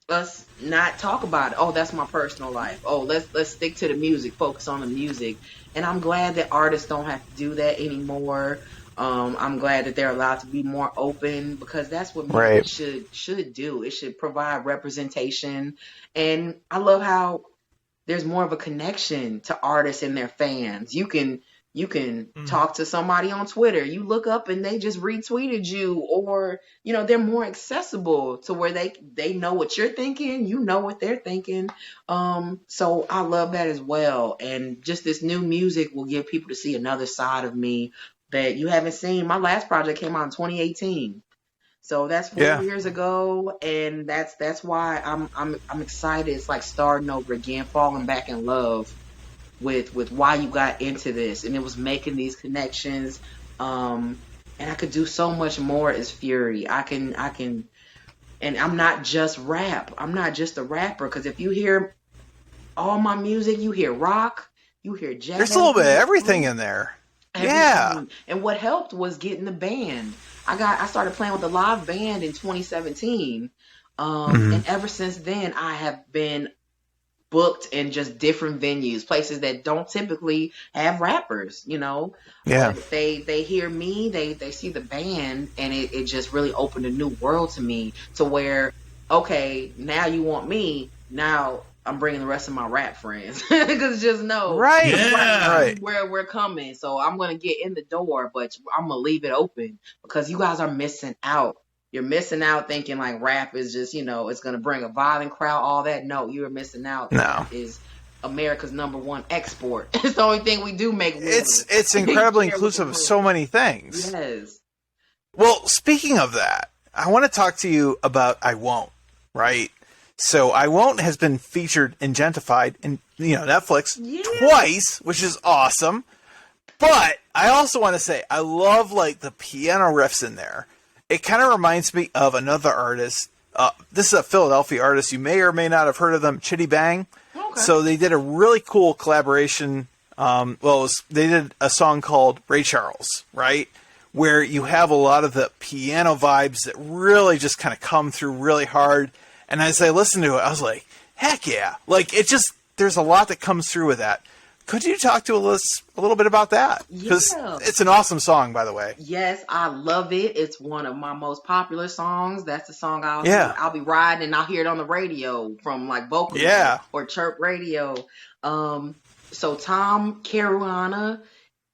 us not talk about it. Oh, that's my personal life. Oh, let's stick to the music, focus on the music. And I'm glad that artists don't have to do that anymore. I'm glad that they're allowed to be more open, because that's what music should do. It should provide representation. And I love how there's more of a connection to artists and their fans. You can talk to somebody on Twitter. You look up and they just retweeted you, or, they're more accessible to where they know what you're thinking. You know what they're thinking. So I love that as well. And just this new music will give people to see another side of me that you haven't seen. My last project came out in 2018. So that's 4 years ago. And that's why I'm excited. It's like starting over again, falling back in love with why you got into this, and it was making these connections, and I could do so much more as F.U.R.Y. I can, and I'm not just rap. I'm not just a rapper, because if you hear all my music, you hear rock, you hear jazz. There's a little bit of everything in there. Everything. Yeah. And what helped was getting the band. I started playing with a live band in 2017, and ever since then I have been booked in just different venues, places that don't typically have rappers, Yeah. But they hear me, they see the band, and it just really opened a new world to me, to where, okay, now you want me, now I'm bringing the rest of my rap friends, because just know where we're coming. So I'm going to get in the door, but I'm going to leave it open, because you guys are missing out. You're missing out thinking like rap is just, it's going to bring a violent crowd, all that. No, you're missing out. No. It is America's #1 export. It's the only thing we do make. It's incredibly inclusive of so many things. Yes. Well, speaking of that, I want to talk to you about I Won't, right? So I Won't has been featured in Gentefied in Netflix twice, which is awesome. But I also want to say I love like the piano riffs in there. It kind of reminds me of another artist. This is a Philadelphia artist. You may or may not have heard of them, Chitty Bang. Okay. So they did a really cool collaboration. They did a song called Ray Charles, right? Where you have a lot of the piano vibes that really just kind of come through really hard. And as I listened to it, I was like, heck yeah. Like, there's a lot that comes through with that. Could you talk to us a little bit about that? Because it's an awesome song, by the way. Yes, I love it. It's one of my most popular songs. That's the song I'll be riding and I'll hear it on the radio from like vocal or chirp radio. So Tom Caruana,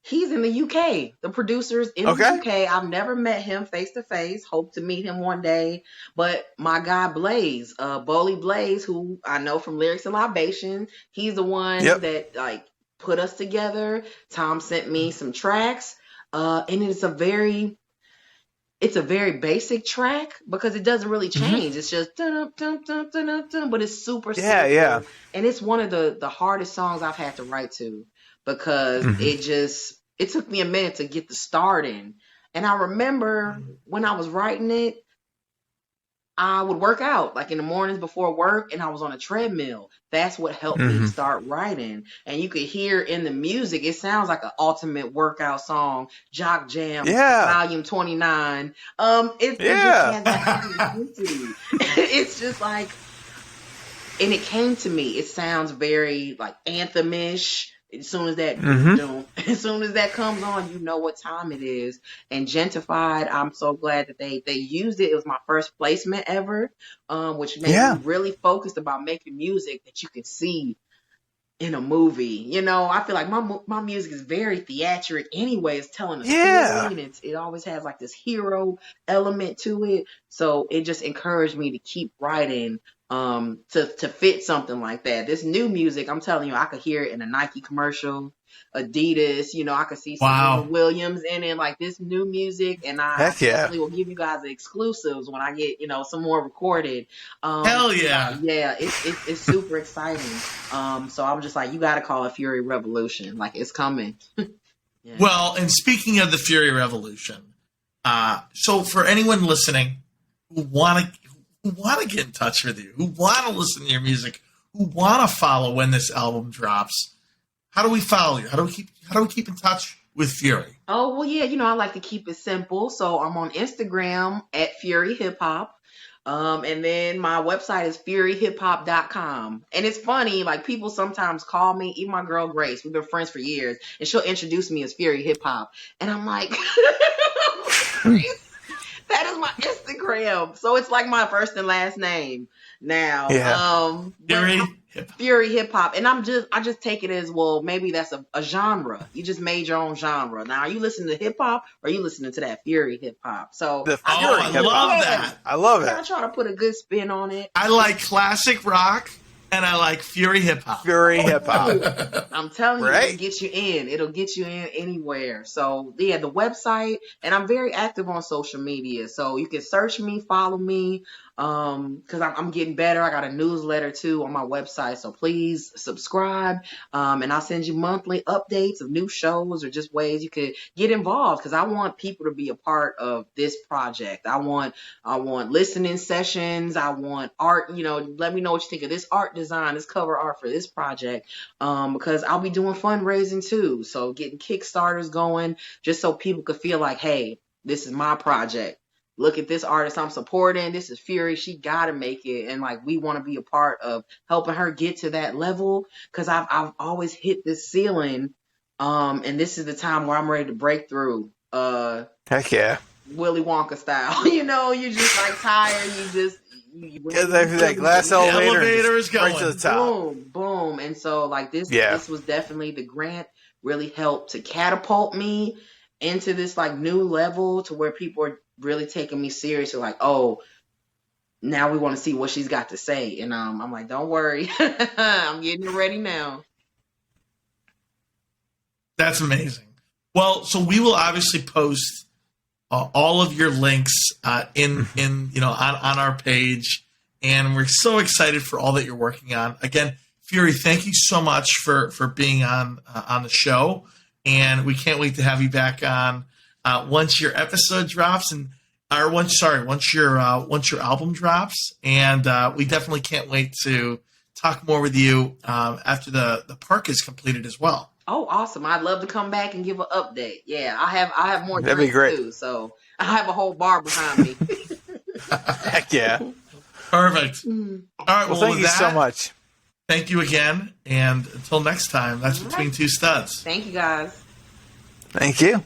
he's in the UK. The producer's in the UK. I've never met him face to face. Hope to meet him one day. But my guy Blaze, Bowley Blaze, who I know from Lyrics and Libation, he's the one that like put us together. Tom sent me some tracks, and it's a very basic track because it doesn't really change. It's just dun, dun, dun, dun, dun, dun, but it's super simple. And it's one of the hardest songs I've had to write to because it took me a minute to get the start in. And I remember when I was writing it, I would work out like in the mornings before work and I was on a treadmill. That's what helped me start writing. And you could hear in the music, it sounds like an ultimate workout song, Jock Jam, Volume 29. It just has that intensity. It's just like, and it came to me, it sounds very like anthemish. As soon as that comes on, you know what time it is. And Gentefied, I'm so glad that they used it. It was my first placement ever, which made me really focused about making music that you can see in a movie. I feel like my music is very theatric anyway. It's telling a story, and it always has like this hero element to it. So it just encouraged me to keep writing to fit something like that. This new music, I'm telling you, I could hear it in a Nike commercial, Adidas, I could see Serena Williams in it, like this new music, and I definitely will give you guys the exclusives when I get, some more recorded. Hell yeah. Yeah, it's super exciting. So I'm just like, you got to call it Fury Revolution. Like, it's coming. Well, and speaking of the Fury Revolution, so for anyone listening who want to get in touch with you, who want to listen to your music, who want to follow when this album drops, how do we follow you? How do we keep in touch with Fury? Oh, well, yeah, I like to keep it simple. So I'm on Instagram at Fury Hip Hop. And then my website is FuryHipHop.com. And it's funny, like people sometimes call me, even my girl Grace, we've been friends for years, and she'll introduce me as Fury Hip Hop. And I'm like, that is my Instagram. So it's like my first and last name now. Fury Hip Hop. And I just take it as, well, maybe that's a genre. You just made your own genre. Now, are you listening to hip hop or are you listening to that Fury Hip Hop? So I love that. I love it. I try to put a good spin on it. I like classic rock and I like Fury Hip Hop. Fury Hip Hop. I'm telling you, it'll get you in. It'll get you in anywhere. So, yeah, the website, and I'm very active on social media. So you can search me, follow me, because I'm getting better. I got a newsletter, too, on my website. So please subscribe, and I'll send you monthly updates of new shows or just ways you could get involved, because I want people to be a part of this project. I want listening sessions. I want art. Let me know what you think of this art design, this cover art for this project, because I'll be doing fundraising too. So getting Kickstarters going just so people could feel like, hey, this is my project. Look at this artist I'm supporting. This is Fury. She got to make it. And like, we want to be a part of helping her get to that level, because I've always hit this ceiling. And this is the time where I'm ready to break through. Heck yeah. Willy Wonka style. You just like tired. That glass elevator is going right to the top. Boom, boom. And so like this was definitely, the grant really helped to catapult me into this like new level to where people are really taking me seriously. Like, oh, now we want to see what she's got to say. And I'm like, don't worry. I'm getting it ready now. That's amazing. Well, so we will obviously post all of your links on our page, and we're so excited for all that you're working on. Again, F.U.R.Y, thank you so much for being on the show, and we can't wait to have you back on once your episode drops once your album drops, and we definitely can't wait to talk more with you after the park is completed as well. Oh, awesome! I'd love to come back and give an update. Yeah, I have more That'd be drinks great. too, so I have a whole bar behind me. Heck yeah. Perfect. All right. Well, thank with you that, so much. Thank you again, and until next time, that's Between Two Studs. Thank you, guys. Thank you.